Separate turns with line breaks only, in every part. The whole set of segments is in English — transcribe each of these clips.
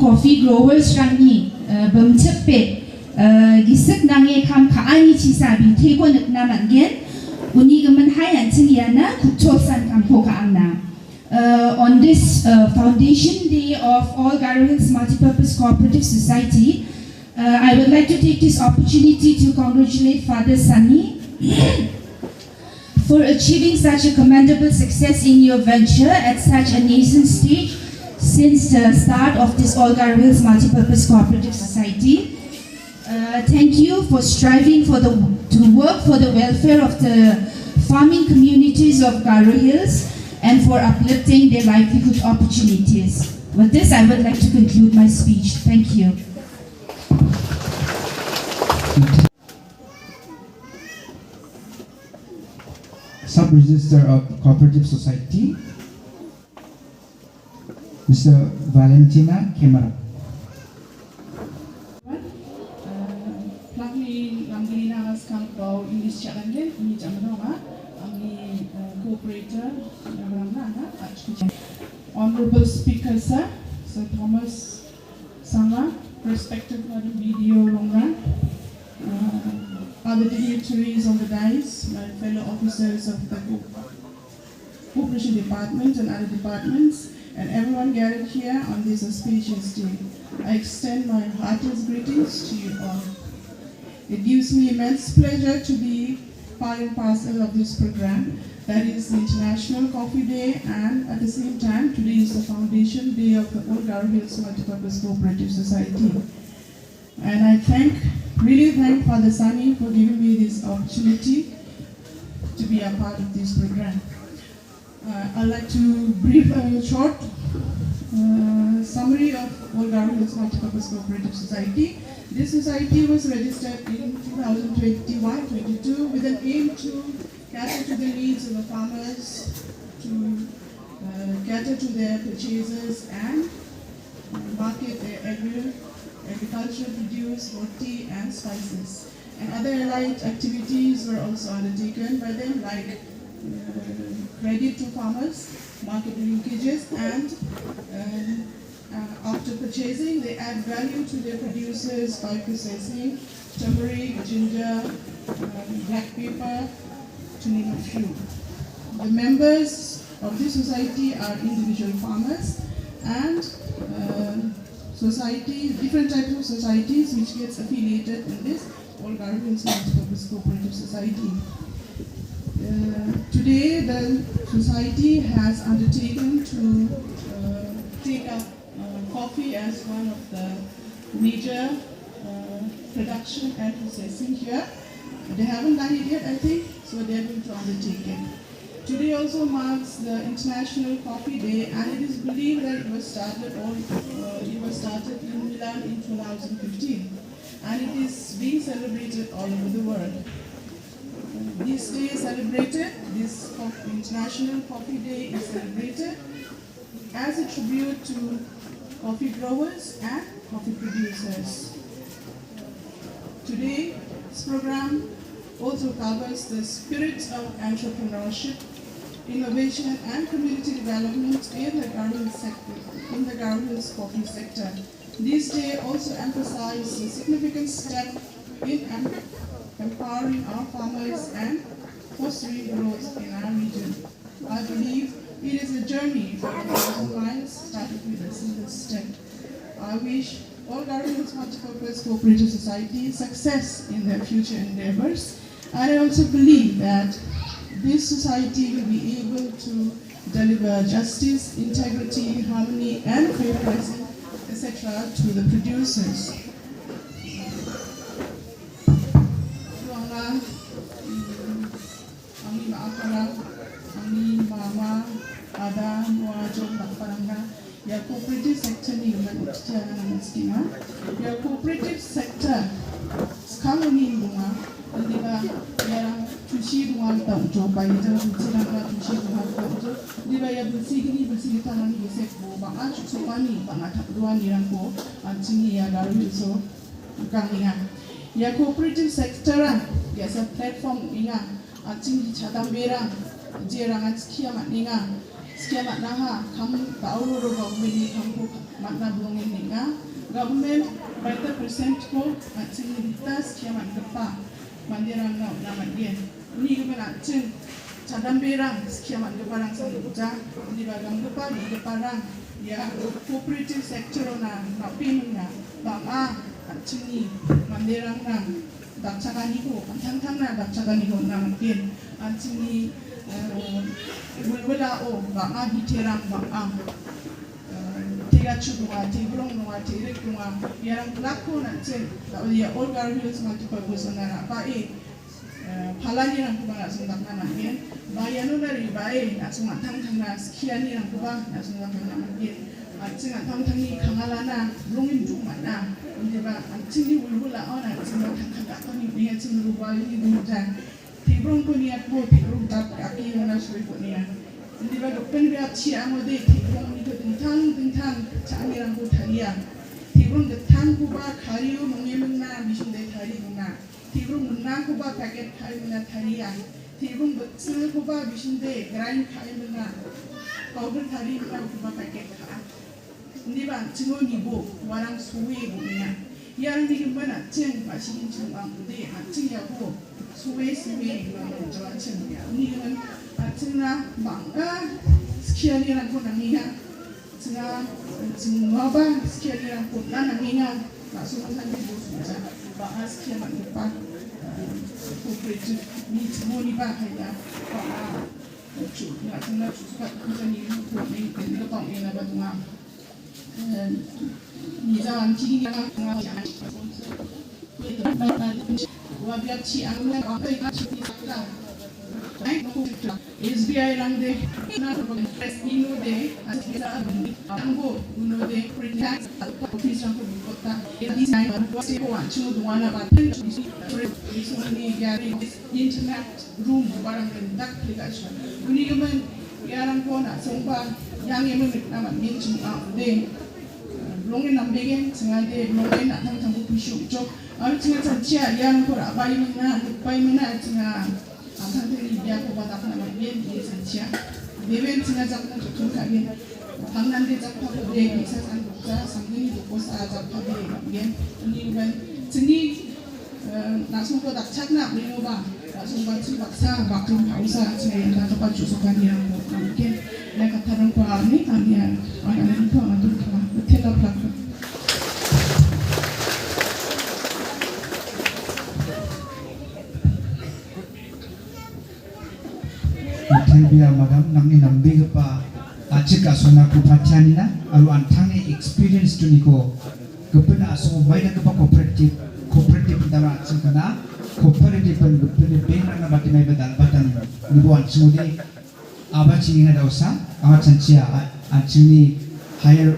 coffee growers rangni bumchepe gisek nange kam kaani chisa bi tego nakna mangen uni gaman hayan chiniana kuchosan kam ho kaangna. On this Foundation Day of All Garo Hills Multipurpose Cooperative Society, I would like to take this opportunity to congratulate Father Sunny for achieving such a commendable success in your venture at such a nascent stage since the start of this All Garo Hills Multipurpose Cooperative Society. Thank you for striving to work for the welfare of the farming communities of Garo Hills and for uplifting their livelihood opportunities. With this, I would like to conclude my speech. Thank you.
Sub-Register of Cooperative Society, Mr. Valentina Kemara.
Honorable Speaker Sir Thomas Sanga, respected video Longra, other dignitaries on the dais, my fellow officers of the Cooperation Department and other departments, and everyone gathered here on this auspicious day. I extend my heartiest greetings to you all. It gives me immense pleasure to be part and parcel of this program. That is the International Coffee Day, and at the same time, today is the Foundation Day of the All Garo Hills Multipurpose Cooperative Society. And I really thank Father Sunny for giving me this opportunity to be a part of this program. I'd like to brief a short summary of All Garo Hills Multipurpose Cooperative Society. This society was registered in 2021-22 with an aim to cater to the needs of the farmers, to cater to their purchases and market their agricultural produce for tea and spices. And other allied activities were also undertaken by them, like credit to farmers, market linkages, and after purchasing, they add value to their producers by processing turmeric, ginger, black pepper, to name a few. The members of this society are individual farmers and different types of societies which gets affiliated in this All Garo Hills Multipurpose Cooperative Society. Today, the society has undertaken to take up coffee as one of the major production and processing here. They haven't done it yet, I think, so they're going to undertake it. Today also marks the International Coffee Day, and it is believed that it was started in Milan in 2015, and it is being celebrated all over the world. This day is celebrated, this International Coffee Day is celebrated as a tribute to coffee growers and coffee producers. Today's program also covers the spirit of entrepreneurship, innovation and community development in the Garo Hills coffee sector. This day also emphasizes a significant step in empowering our farmers and fostering growth in our region. I believe it is a journey for 1,000 miles started with a single step. I wish All Garo Hills Multipurpose Cooperative Society success in their future endeavors, and I also believe that this society will be able to deliver justice, integrity, harmony, and fair pricing, etc. to the producers. Your cooperative sector ni your cooperative sector sekarang ni bunga diba yang cuci bunga tak coba itu cuci bunga tak diba ya bersih tangan ni besek bo bang cuci ni bang tak dua ni rangko anjing ya garu so bukan ingat ya cooperative sector ya sa platform ingat anjing di cadang berang jerang anjing kiamat ingat sekian makna kam tahu government ni kamu makna belum ini government 20% ko acing kita sekian makna mandirang nama dia ini kemudian acing cadam berang sekian makna barang sangat di bagang depan di depan ya cooperative sector na pimnya bang acing ni mandirang dakchagani고 antangtang나 dakchagani고 남긴 안칭이 울울라오 마아 비테랑 마아 대가추도와 대브롱노와 대렉동아 야랑 라코 난체 나오디야 올가르비스 말투파고서나 바에 팔라니랑 그만 생각나나게 바야노나리 바에 나중 antangtang나 스키안이랑 그만 생각나나게 안칭 antangtang이 강할라나 롱인 중만나 Indiba antingi wulwula ona tsinga kakaka kani biya tsinga ruwa yi dunja tibrong ko niya po tibrong tap aki na sui ko niya indiba dokpen biya chi amode tibrong ni ko dintang changiran ko thariya tibrong detang ko ba khariyo mongyemenna misinde thari guna tibrong munna ko ba packet khari na thariya tibrong betsil ko ba misinde grind khari na powder thari na ko ba packet kha Indiba 증언이고 와랑 소외 보면 이하는 이름은 아침 마시긴 증언인데 아침이하고 소외 이거는 저 아침이야. 이거는 아침나 망가 스키안이란 거 아니야. 제가 증언봐 스키안이란 거 아니야. 나서는 사람이 무슨 마 스키안만 봐. 코퍼레이트 니 증언이 봐 하야. 봐. 주 나중에 주가 굉장히 고민이 되는 거 방에나 봐도 니장 지기가 강하지 와비아치 안나 가까이가 지기다 SBI 랑데 나도 이노데 아티라 안고 우노데 프리텍스 오피스랑고 붙었다 디자인 버스고 안치고 동안아 받은 리소니 야리 인터넷 룸 바랑은 딱 클릭하셔 우리금은 야랑코나 송바 양에는 나만 민중아데 롱에 남배겐 증아데 롱에 나탕 장고 비쇼죠 아무 증아 전치야 야랑코라 바이면나 바이면나 증아 안탕들이 비하고 바닥나만 비엔 비에 전치야 내변 증아 잡는 조통하게 방난대 잡하고 내 비사산 독자 상근이 돕고 싸 잡하게 비엔 우리는 증이 나송거 낙착나 우리노바 나송바 칠박사 막좀 바우사 증에 나도바 조속한이랑 뭐 함께 내가 다른 거 아니 아니야 아니 거 아니 거 텔라 플라크
Telbia magam namni nambi pa achika sona ku pachani na alu antang experience tu niko kepena aso maina kepa cooperative dara achikana cooperative pen kepena benga na bati mai badal batan nibo anchudi abachi na dausa amachanchia anchini higher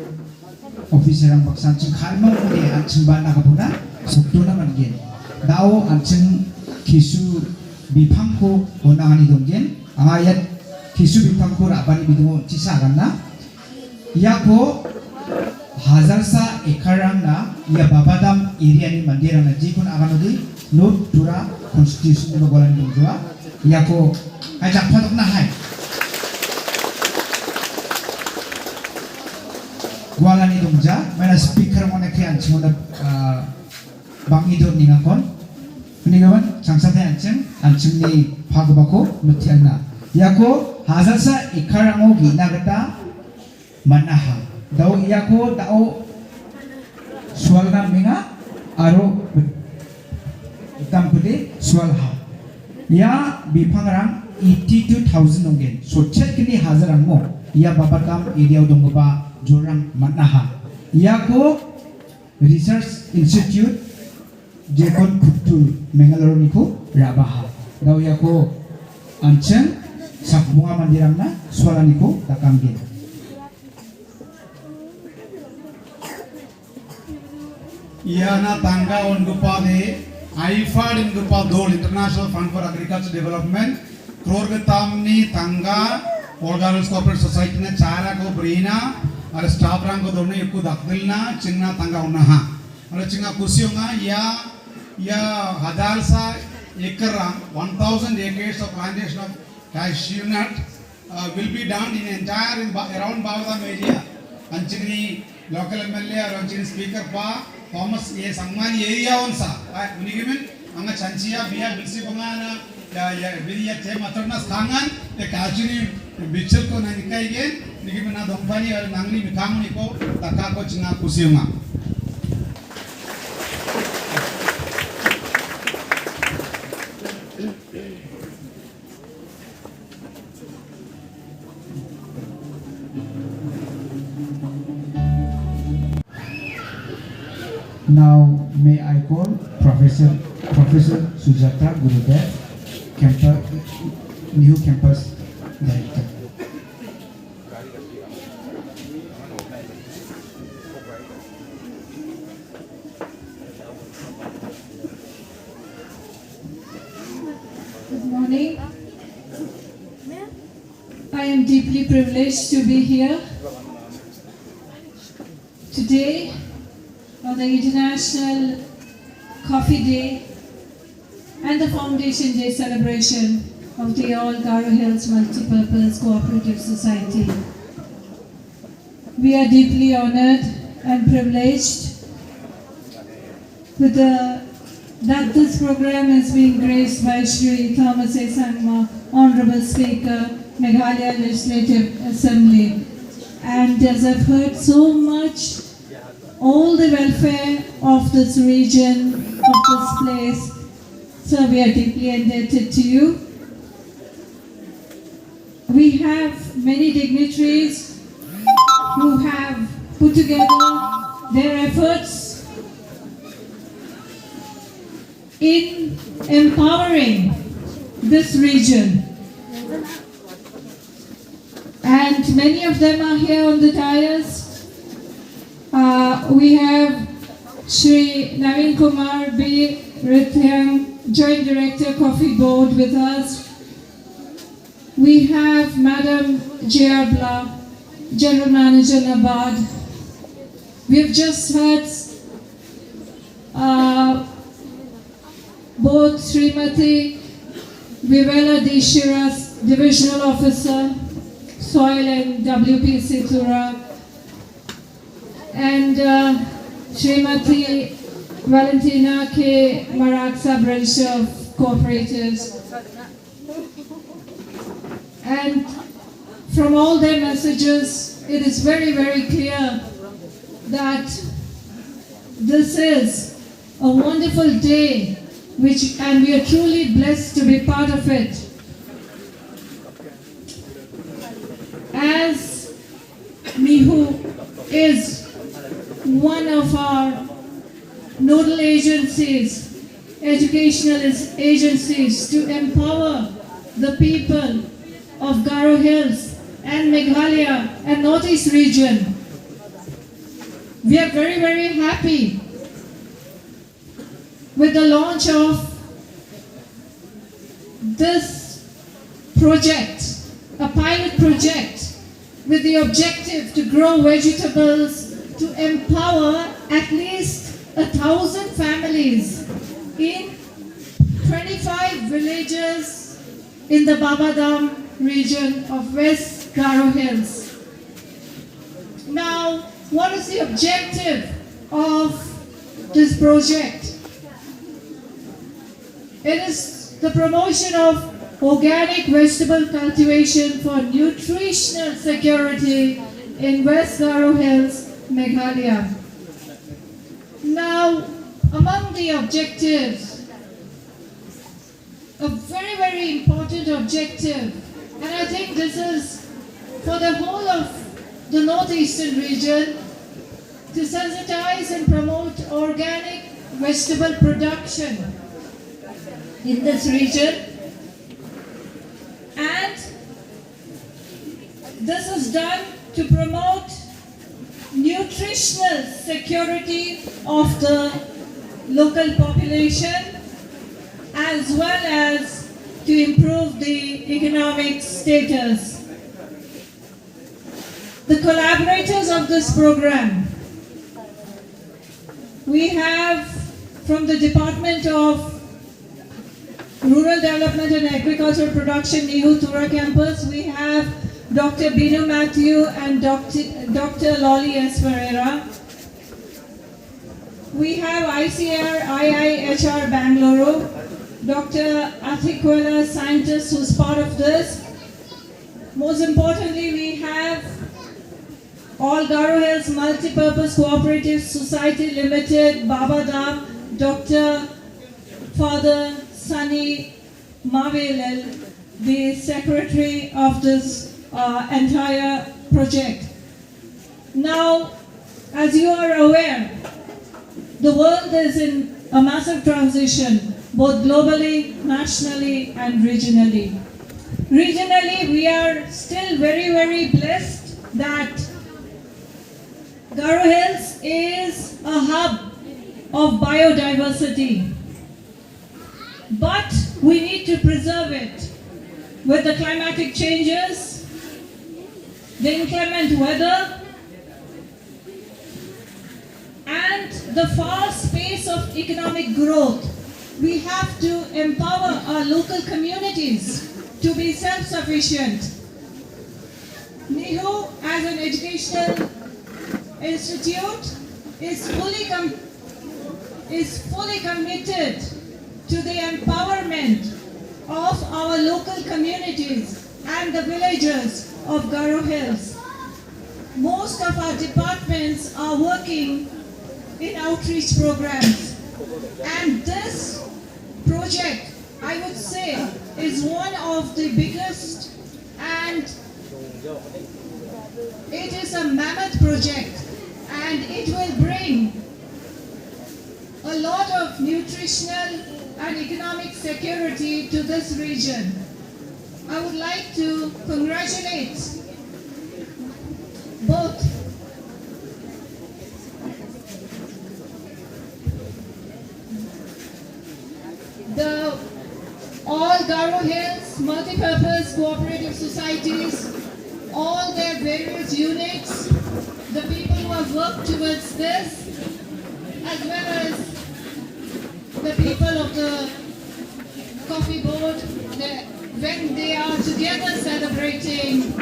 officer ang baksan ching kharma mudi anching bana kapuna sokdona mangen dao anching kisu bipangko onangani donggen ayat kisu bipangko rabani bidungo cisaganna iako hazarsa ekarangna ia babadam area ni mandirangna jikun aganodi not tura constitution no golan dongwa iako ajak padokna hai Gualani dongja, mana speaker mana ke anjing mana bangidor ningakon, ini kawan cangsate anjing ni pagubako mutiana. Yako hazarsa ikarango gina kata manaha. Dau yako dau sualna minga aro hitam putih sualha. Ya bipangrang 82,000 nonggen. So cek kini hazarangmo. Ya babakam area dongba. Jorang Manaha Yako Research Institute Jekon Kutul Mengalore Niku Rabaha Dau Yako Anchen Sakbunga Mandirangna Suara Niku Takangin
Iana Tangga on Gupade IFAD in Gupadol International Fund for Agriculture Development Krorgatamni Tangga Organous Corporate Society na Chara ko Brina ada staff rang ko dorne ikut dakdilna cingna tangga unaha ada cinga kusyonga ya hadalsa ekar 1,000 acres of plantation of cashew nut will be done in entire around Bavadam area. Anchini local MLA or Anchini Speaker Pa Thomas A. Sangmani area on sa. Unigimen Anga Chanchia Bia Bilsi Bangana Vidia Tematurna Stangan, the Kachini Bichilko Nanika again, Nigimana Dompani or Nangli Mikamuniko, Takako China Kusiuma.
Now, may I call Professor Sujata Gurudev, new campus director.
Good morning. I am deeply privileged to be here today on the International Coffee Day and the Foundation Day celebration of the All Garo Hills Multipurpose Cooperative Society. We are deeply honored and privileged with that this program is being graced by Shri Thomas A. Sangma, Honorable Speaker, Meghalaya Legislative Assembly. And as I've heard so much, all the welfare of this region, of this place, so we are deeply indebted to you. We have many dignitaries who have put together their efforts in empowering this region. And many of them are here on the dais. We have Shri Naveen Kumar B. Rithyang, Joint Director, Coffee Board with us. We have Madam J.R. Blah, General Manager NABARD. We have just heard both Srimati Vivela D. Shiras, Divisional Officer, Soil and WPC Tura, and Srimati Valentina K. Maraksa, Register of Cooperatives. And from all their messages, it is very, very clear that this is a wonderful day, and we are truly blessed to be part of it. As MIHU is one of our nodal agencies, educational agencies to empower the people of Garo Hills and Meghalaya and Northeast region. We are very, very happy with the launch of this project, a pilot project with the objective to grow vegetables to empower at least 1,000 families in 25 villages in the Babadam region of West Garo Hills. Now, what is the objective of this project? It is the promotion of organic vegetable cultivation for nutritional security in West Garo Hills, Meghalaya. Now, among the objectives, a very, very important objective, and I think this is for the whole of the northeastern region, to sensitize and promote organic vegetable production in this region. And this is done to promote nutritional security of the local population, as well as to improve the economic status. The collaborators of this program, we have from the Department of Rural Development and Agricultural Production, Nehu Tura Campus, we have Dr. Binu Matthew and Dr. Lolly S. Ferreira. We have ICR IIHR Bangalore, Dr. Athikwala, scientist who's part of this. Most importantly, we have All Garo Hills Multipurpose Cooperative Society Limited, Babadam, Dr. Father Sunny Mavelal, the secretary of this entire project. Now, as you are aware, the world is in a massive transition, both globally, nationally, and regionally. Regionally, we are still very, very blessed that Garo Hills is a hub of biodiversity. But we need to preserve it. With the climatic changes, the inclement weather, and the fast pace of economic growth, we have to empower our local communities to be self-sufficient. Nehu, as an educational institute, is fully committed to the empowerment of our local communities and the villagers of Garo Hills. Most of our departments are working in outreach programs, and this project, I would say, is one of the biggest, and it is a mammoth project, and it will bring a lot of nutritional and economic security to this region. I would like to congratulate both the all Garo Hills multi-purpose cooperative societies, all their various units, the people who have worked towards this, as well as the people of the coffee board, when they are together celebrating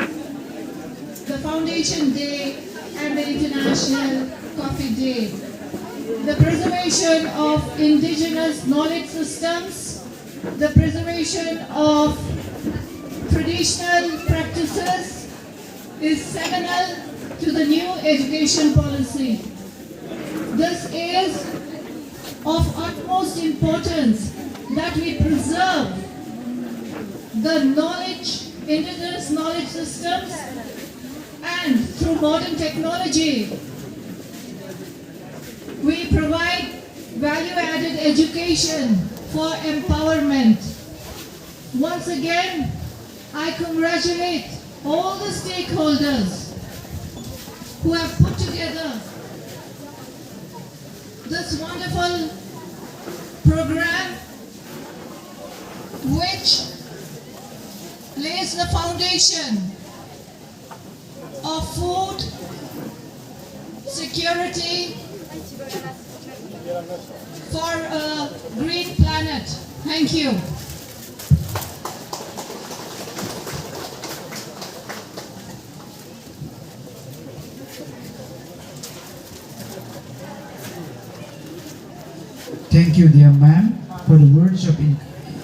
the Foundation Day and the International Coffee Day. The preservation of indigenous knowledge systems, the preservation of traditional practices is seminal to the new education policy. This is of utmost importance that we preserve the knowledge, indigenous knowledge systems, and through modern technology, we provide value-added education for empowerment. Once again, I congratulate all the stakeholders who have put together this wonderful program, which lays the foundation of food security for a green planet. Thank you.
Thank you, dear ma'am, for the words of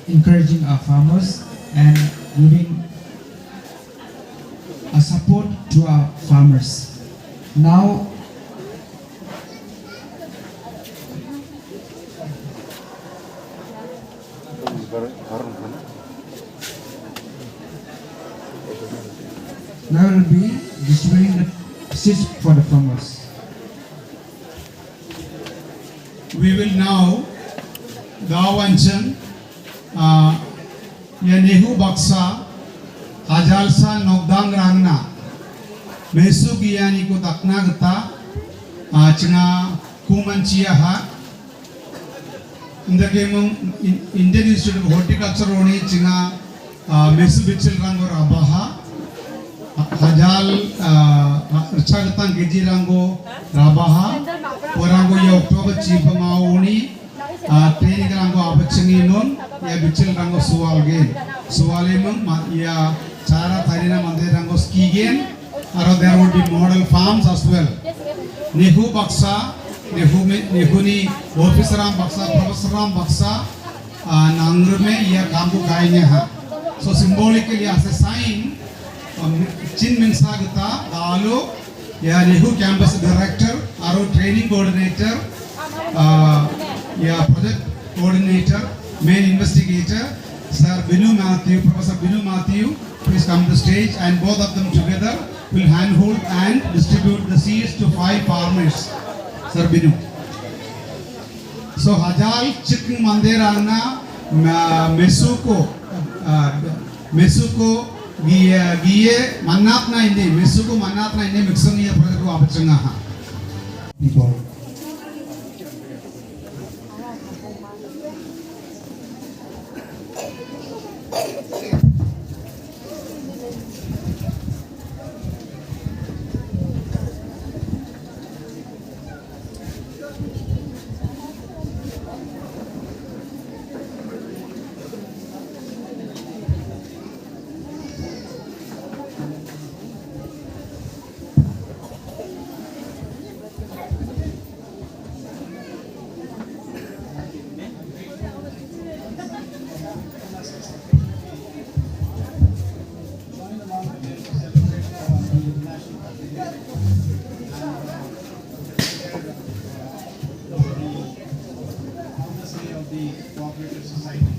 encouraging our farmers and giving a support to our farmers. Now, we'll be distributing the seeds for the farmers.
We will now Gawanchan Nehu Baksa Hajalsa Nogdang Rangna Mesu Giyani ko takna gata Chinga Kumanchia ha Indian Institute of Horticulture Oni Chinga Mesu Bichil Rango Rabaha Hajal Rachagatan Giji Rango Rabaha Porango ya Oktober Chipa Mauni Training Rango Abachingi Nun ya bichil rango sual gen sualimum ya cara tarina mande rango ski gen or there would be model farms as well. Nehu baksa nehuni officer ram baksa professor ram baksa nangru में यह काम को गायने हैं. So symbolically as a sign, Chin Minsagata, Dalu, Nehu campus director, Aro training coordinator, project coordinator, main investigator, Sir Binu Matthew, Professor Binu Matthew, please come to the stage, and both of them together will handhold and distribute the seeds to 5 farmers. Sir Binu. So Hajal Chicken Mandirana Mesuko Gie Manatna in the Mesuko Manatna in the Mixonia project of Abachangaha.
People.
Cooperative Society.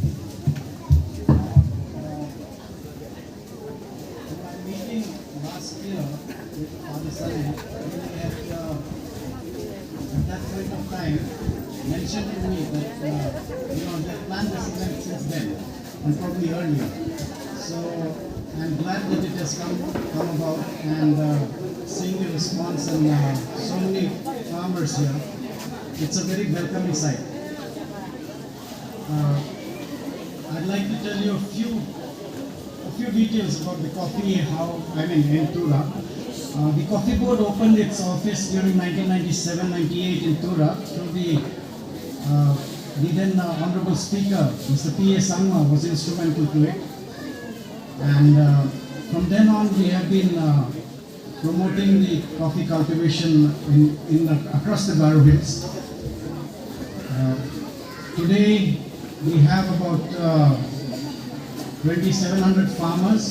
In my meeting last year with Father Saleh, he had at that point of time mentioned to me that they have planned this event since then and probably earlier. So I'm glad that it has come about, and seeing the response and so many farmers here, it's a very welcoming sight. I'd like to tell you a few details about the coffee, in Tura. The Coffee Board opened its office during 1997-98 in Tura through the then Honorable Speaker, Mr. P.A. Sangma, was instrumental to it. And from then on, we have been promoting the coffee cultivation across the Garo Hills. Today, we have about 2,700 farmers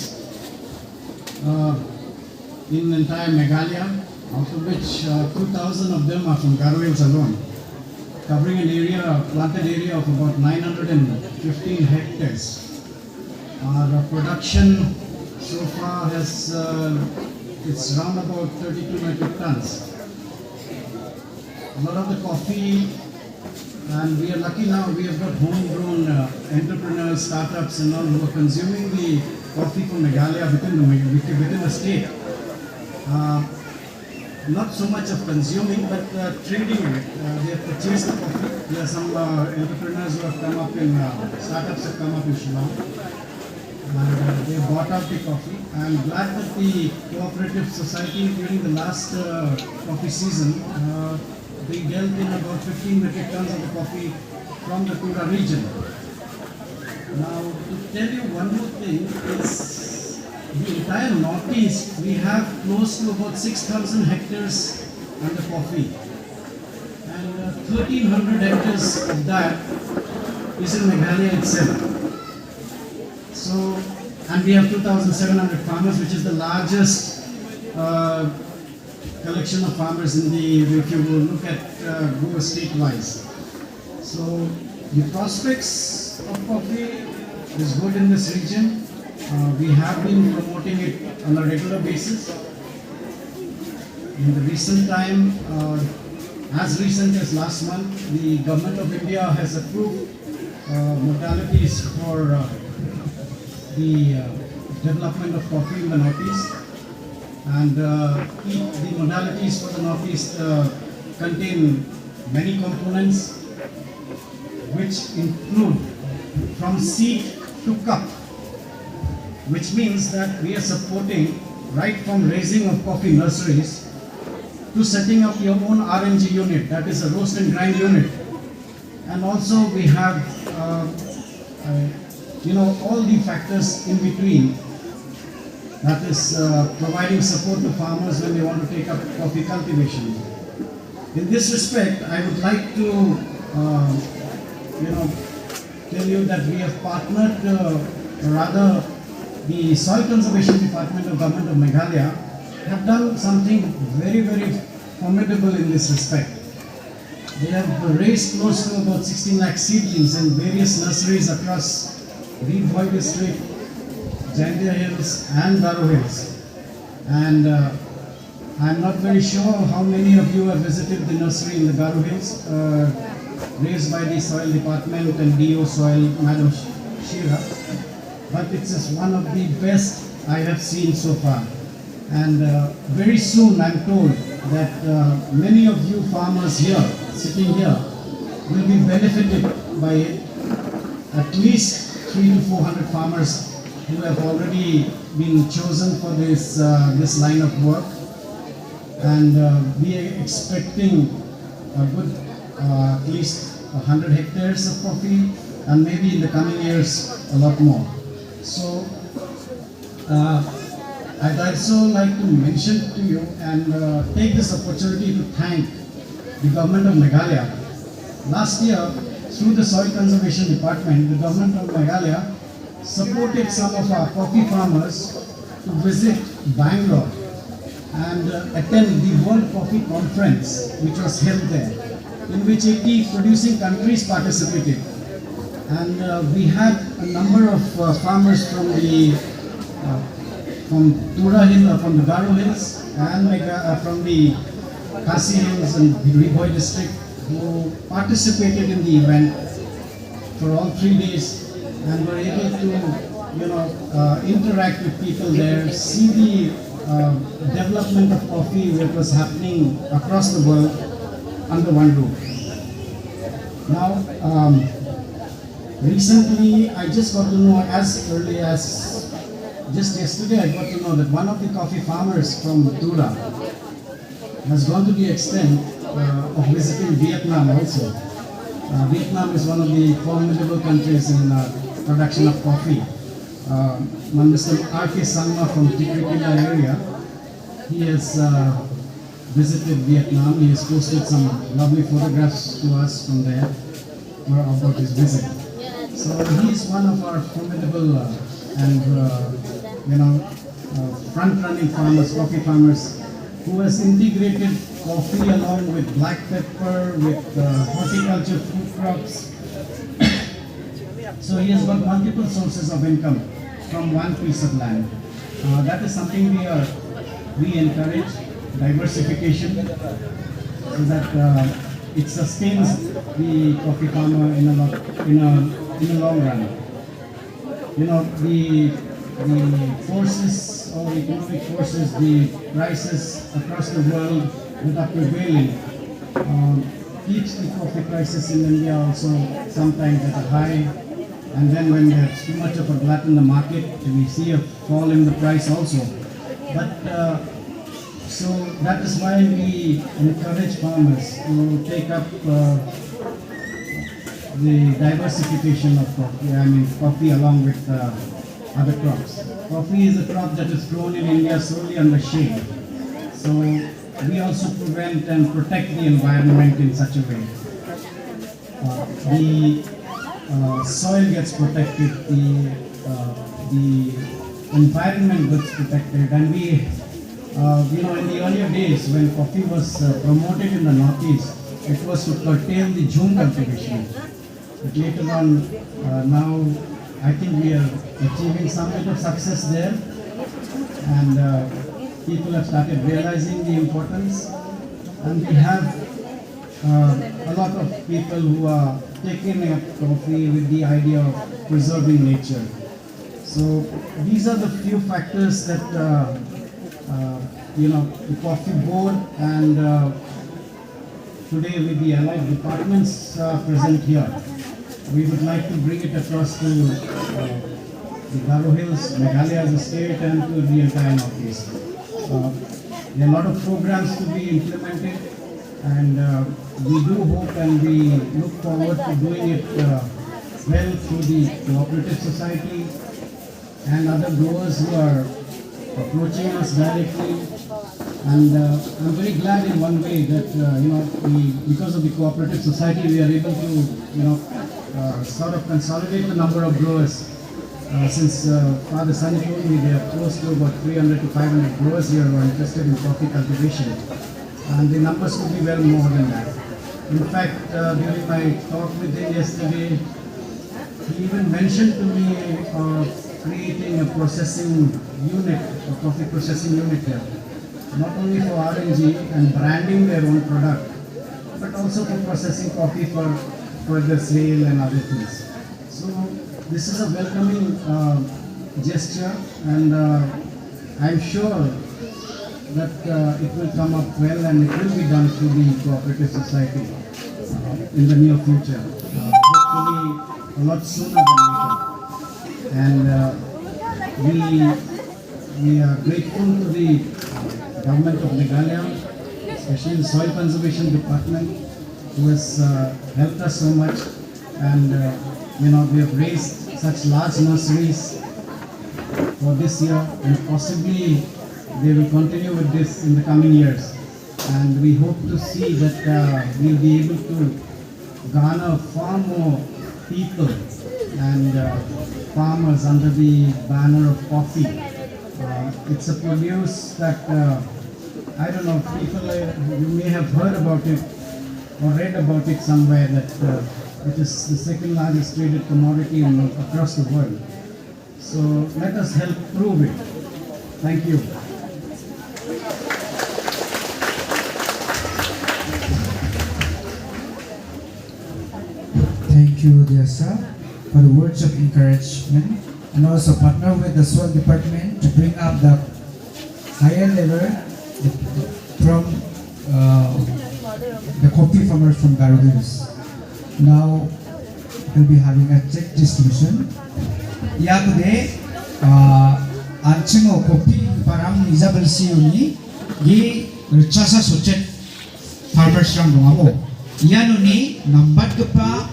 in entire Meghalaya, out of which 2,000 of them are from Garo Hills alone, covering an planted area of about 915 hectares. Our production so far has, it's around about 32 metric tons. A lot of the coffee, and we are lucky now, we have got homegrown entrepreneurs, startups and all who are consuming the coffee from Meghalaya within the state. Not so much of consuming, but trading it. They have purchased the coffee. There are some entrepreneurs who have come up in, startups have come up in Shillong. And they bought out the coffee. I am glad that the Cooperative Society during the last coffee season, they dealt in about 15 metric tons of the coffee from the Tura region. Now, to tell you one more thing, is the entire northeast, we have close to about 6,000 hectares under coffee. And 1,300 hectares of that is in Meghalaya itself. So, and we have 2,700 farmers, which is the largest collection of farmers in the, if you will look at Goa state-wise. So, the prospects of coffee is good in this region. We have been promoting it on a regular basis. In the recent time, as recent as last month, the Government of India has approved modalities for the development of coffee in the Northeast. And the modalities for the Northeast contain many components, which include from seed to cup, which means that we are supporting right from raising of coffee nurseries to setting up your own RNG unit, that is a roast and grind unit. And also we have
all the factors in between, that is providing support to farmers when they want to take up coffee cultivation. In this respect, I would like to tell you that we have partnered, rather the Soil Conservation Department of Government of Meghalaya have done something very, very formidable in this respect. They have raised close to about 16 lakh seedlings in various nurseries across Reed Bhoi district, Jandia Hills and Garo Hills. And I'm not very sure how many of you have visited the nursery in the Garo Hills, raised by the Soil Department and DO Soil, Madam Shira. But it's one of the best I have seen so far. And very soon I'm told that many of you farmers here, sitting here, will be benefited by it. At least 300 to 400 farmers who have already been chosen for this line of work. And we are expecting a good at least 100 hectares of coffee, and maybe in the coming years a lot more. So I'd also like to mention to you and take this opportunity to thank the government of Meghalaya. Last year, through the Soil Conservation Department, the government of Meghalaya supported some of our coffee farmers to visit Bangalore and attend the World Coffee Conference, which was held there, in which 80 producing countries participated. And we had a number of farmers from Tura Hill, from the Garo Hills, and from the Kasi Hills and the Reed Bhoi district, who participated in the event for all 3 days and were able to, interact with people there, see the development of coffee that was happening across the world under one roof. Now, recently I just got to know, as early as just yesterday, I got to know that one of the coffee farmers from Tura has gone to the extent of visiting Vietnam also. Vietnam is one of the formidable countries in production of coffee. One Mr. R.K. Sangma from Tikrikila area, he has visited Vietnam. He has posted some lovely photographs to us from there about his visit. So he is one of our formidable front-running farmers, coffee farmers, who has integrated coffee along with black pepper, with horticulture, food crops. So he has got multiple sources of income from one piece of land. That is something we encourage, diversification, so that it sustains the coffee farmer in a long run. The forces or economic forces, the prices across the world that are prevailing keeps the coffee prices in India also sometimes at a high, and then when there's too much of a glut in the market, we see a fall in the price also. But so that is why we encourage farmers to take up the diversification of coffee, coffee along with other crops. Coffee is a crop that is grown in India solely under shade. So we also prevent and protect the environment in such a way. The soil gets protected, the environment gets protected, and we, in the earlier days when coffee was promoted in the Northeast, it was to curtail the June cultivation. But later on, now I think we are achieving some bit of success there, and people have started realizing the importance, and we have a lot of people who are taking up coffee with the idea of preserving nature. So these are the few factors that the coffee board and today with the allied departments present here, we would like to bring it across to the Garo Hills, Meghalaya as a state, and to the entire Northeast. There are a lot of programs to be implemented, and we do hope and we look forward to doing it well through the cooperative society and other growers who are approaching us directly. And I'm very glad in one way that because of the cooperative society, we are able to sort of consolidate the number of growers. Since Father Sunny told me they are close to about 300 to 500 growers here who are interested in coffee cultivation, and the numbers could be well more than that. In fact, during my talk with him yesterday, he even mentioned to me creating a processing unit, a coffee processing unit here, not only for R&G and branding their own product, but also for processing coffee for further sale and other things. So this is a welcoming gesture, and I'm sure that it will come up well and it will be done through the cooperative society in the near future, hopefully a lot sooner than later. And we are grateful to the government of Meghalaya, especially the Soil Conservation Department, who has helped us so much, and we have raised such large nurseries for this year, and possibly they will continue with this in the coming years. And we hope to see that we'll be able to garner far more people and farmers under the banner of coffee. It's a produce that I don't know, people you may have heard about it or read about it somewhere, that it is the second largest traded commodity across the world. So let us help prove it. Thank you.
Thank you, dear sir, for the words of encouragement, and also partner with the soil department to bring up the higher level from the coffee farmers from Garo Hills. Now we'll be having a check distribution. Yakude ancingo kopi parang Isabel Siuni gi rechasa socet farmers rang dongamo. Ianuni nambat kepa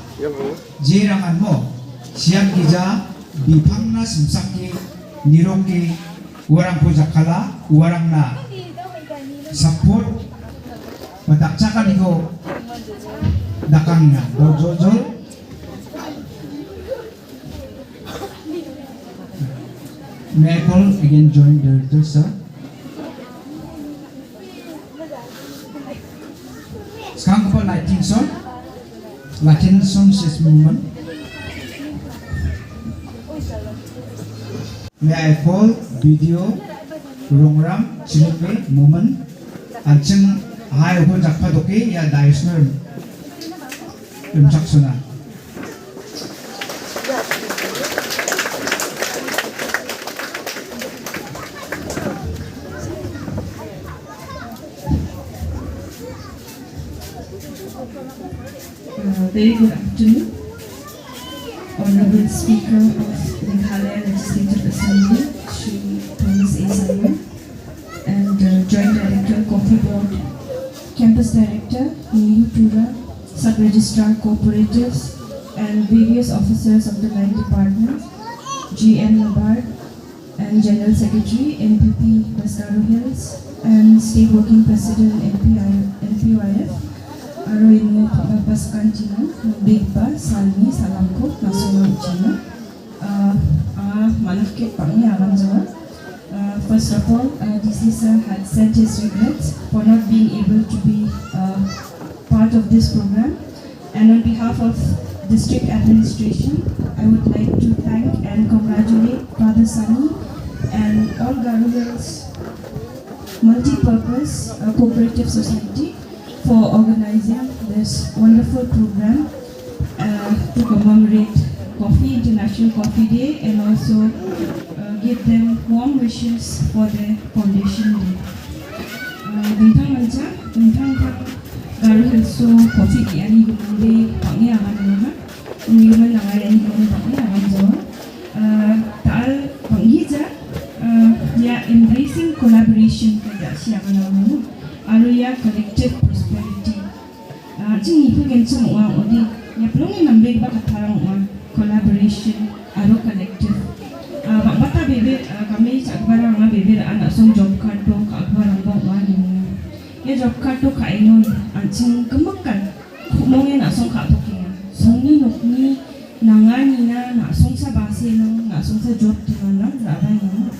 jerangan mo siang gija bipangna simsaki niroki warang pujakala warang na support padakcakan iko dakangnya dojojol. May I call again joint director, sir? Sekarang kepada Latin song says movement. May I call video Rongram Chilpe movement Ancheng Hai Upon Jakpadoke ya Daisner Chaksuna.
Very good afternoon, Honorable Speaker of Meghalaya Legislative Assembly, Shri Thomas A. Simon, and Joint Director, Coffee Board, Campus Director, Neeru Tura, Sub-Registrar Cooperatives, and various officers of the Line Department, GM Nabard, and General Secretary, NPP West Garo Hills, and State Working President, NPYF, Aroino Pasukan Cina, Begba, Salmi, Salamko, Nasional Cina, Manafket Pangi Alam Jawa. First of all, DC sir had sent his regrets for not being able to be part of this program. And on behalf of District Administration, I would like to thank and congratulate Father Sunny and all Garo Hills Multi-Purpose Cooperative Society for organizing this wonderful program to commemorate International Coffee Day, and also give them warm wishes for their foundation day. Garo Hills Coffee Day ani gumande pangi aman nama, uniman nangai ani gumande pangi aman jawa. Tal pangi ja, ya embracing collaboration kerja siapa nama. Aruya collective prosperity. Jing ipu gensu muang odi. Ya pelong nambeg ba katharang muang. collaboration aro collective. Bata bebe kami cakbarang bebe anak song job card dong cakbarang bang wani. Ya job card tu kaingon ancing kemekan. Kumongnya nak song kak tokinya. Songni nokni nangani nak song sa basi nak song sa job di mana berapa yang.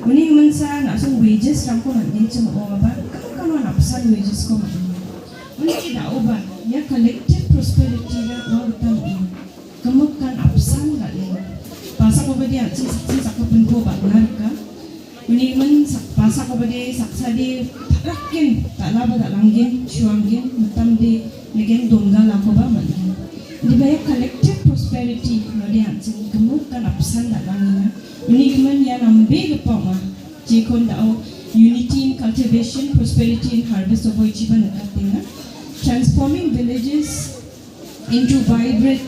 Uni mensa nak song wages rangko mangin cuma apa? Kamu napsan wages ko mangin. Uni tidak ubah. Ya collective prosperity na wawutan ini. Kemukan apsan gak ni. Pasal ko ba dia cing sakko penko ba narka. Uni men pasal ko ba dia saksa di rakin tak laba tak langgin syuanggin matam di negen donggal ako ba mangin. Di ba ya collective prosperity no dia cing kemukan apsan gak langina. Uni men ya nambe gepa ma. Jikon dao unity in cultivation, prosperity in harvest of oichiba nakatinga. Transforming villages into vibrant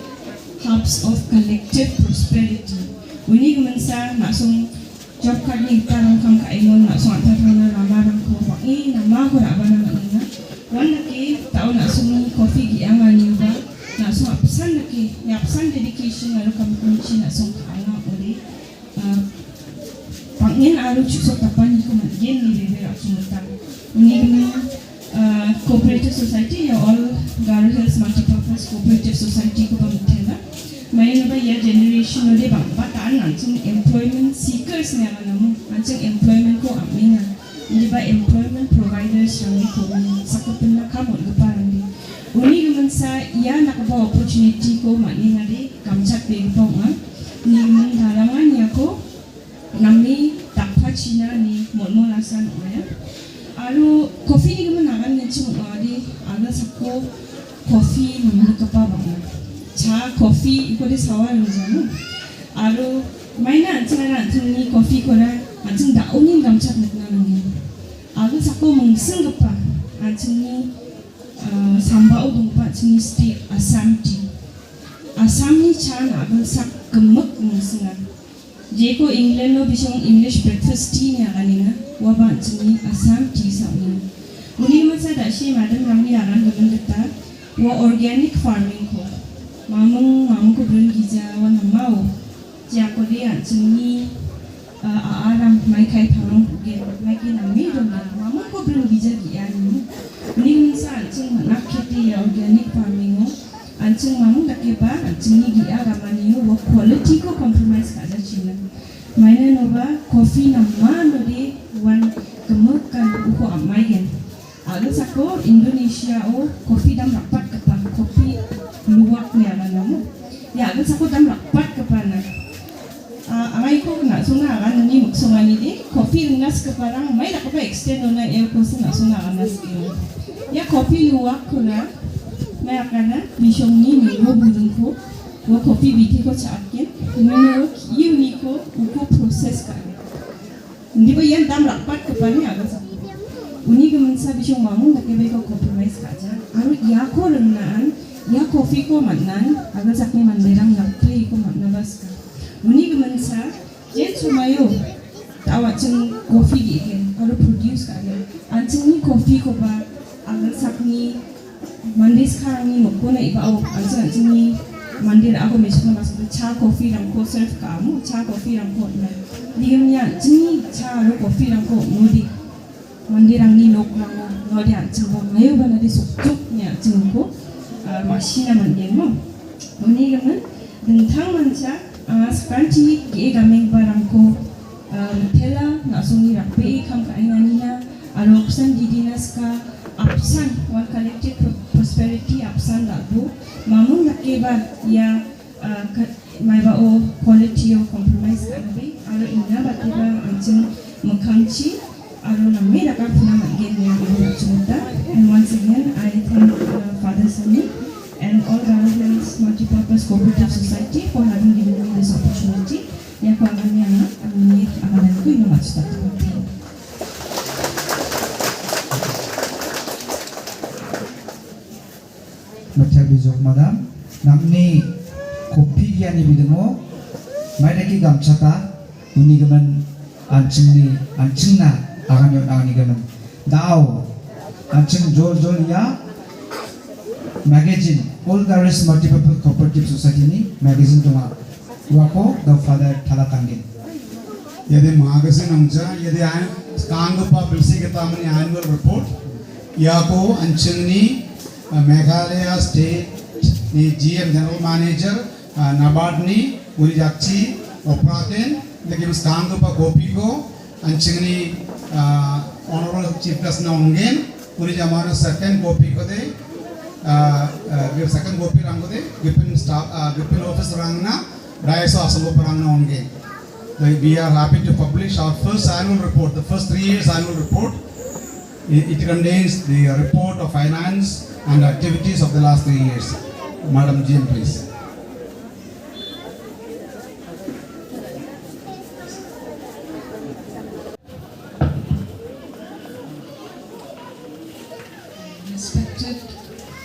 hubs of collective prosperity. Uni kemensa nak song job card ni tarang kang kaingon nak song atar na namarang ko wangi nama ko ra bana na. Wan laki tao nak song coffee gi angan ba nak song apsan laki ya apsan dedication na kam kunci nak song kaanga uli. Pangin aru chusok tapan ko magin ni bebe ra sumutang. Uni kemen cooperative society ya all Garo Hills multipurpose cooperative society ko pamithela main ba ya generation ode bang batan ancing employment seekers ne anamu ancing employment ko amina di ba employment providers yang ko sakupin na kamot gaparang di uni gumansa ya nakaba opportunity ko mani ngadi kamchat be ko nga ni man halaman ya ko nami takpa china ni molmo lasan oya aru coffee ni kemen nagan ni cuma di ada sako coffee namanya kepa banget cha coffee ikut di sawah nuzanu aru mainan ancing ni coffee kora ancing daun ni gamcat nak nangi aru sako mungseng kepa ancing ni sambau dongpa ancing ni steak asam tea asam ni cha nagan sak gemek mungsengan Jeko England lo bisong English breakfast tea ni akanina wabak cini asam tea sauna. Muni masa dashi madam ramni akan gemen deta wa organic farming ko. Mamung ko bren giza wa namau. Jako dia cini aram mai kai tharong gen mai ki nami dong mamung ko bren giza giani. Muni masa cing nak kheti organic farming ko. Ancing mamung takeba ancing ni gia ramani wa quality ko compromise kaza cina. Mainan oba coffee nama nodi wan kemukan uko amai gen. Agak sako Indonesia o coffee dam rapat kepan coffee luwak ni akan namu. Ya agak sako dam rapat kepana. Amai ko nak sunga akan ni muksungan ini coffee ngas keparang mai nak apa extend ona air kosa nak sunga akan nas kilo. Ya coffee luwak kuna mai akan bisong ni milo bulung ko. Wa kopi biti ko chakin meno yuni ko uko proses kan ndi ba yan dam rapat kepani aga sa uni gemensa bisong mamung nak kebe ko compromise kaja aru ya ko renaan ya kopi ko manan aga sakni manderang napri ko manabas ka uni gemensa jen sumayo tawa ceng kopi gigen aru produce kaja anceng ni kopi ko ba aga sakni mandis khangi mokona ibao anceng ni mandir aku mesra masuk cha coffee rangko serve kamu cha coffee rangko na diamnya jini cha ro coffee rangko mudi mandir angni nok rangko nodi ancung mayo bana di suktuk nya jengko masina mandir mo oni gamen dentang manca sekanti ge gameng barangko tela nasuni rakpe kam kainganina aloksan didinaska apsan one collective prosperity apsan lagu mamung nakeba ya maiba o quality o compromise kanabe alo inna bateba ancung mekangchi alo namme daka puna magen ya chunta and once again I thank Father Sani and all Garo Hills Multipurpose Cooperative Society for having given me this opportunity ya ko aganya amni amalan ko ino matsta
Macam bijak madam, namni kopi giani bidengo, mai ki gamchata, uni gaman ancingna akan yon agani gaman, dao, ancing jol ya, magazine, All Garo Hills Multipurpose Cooperative Society ni magazine tunga, wako the father talatangin.
यदि magazine amja यदि कांगपा बिलसी के तामनी annual report याको अंचंगनी Meghalaya state ni GM general manager NABARD ni uri jakchi operaten lagi mas kaanggapa kopi ko anchingni honorable chief guest na ungen uri jamana second kopi ko de second kopi rang ko de gipin staff gipin office rang na daiso asal rang na ungen. We are happy to publish our first annual report, the first 3 years annual report. It contains the report of finance and activities of the last 3 years. Madam GM, please.
Respected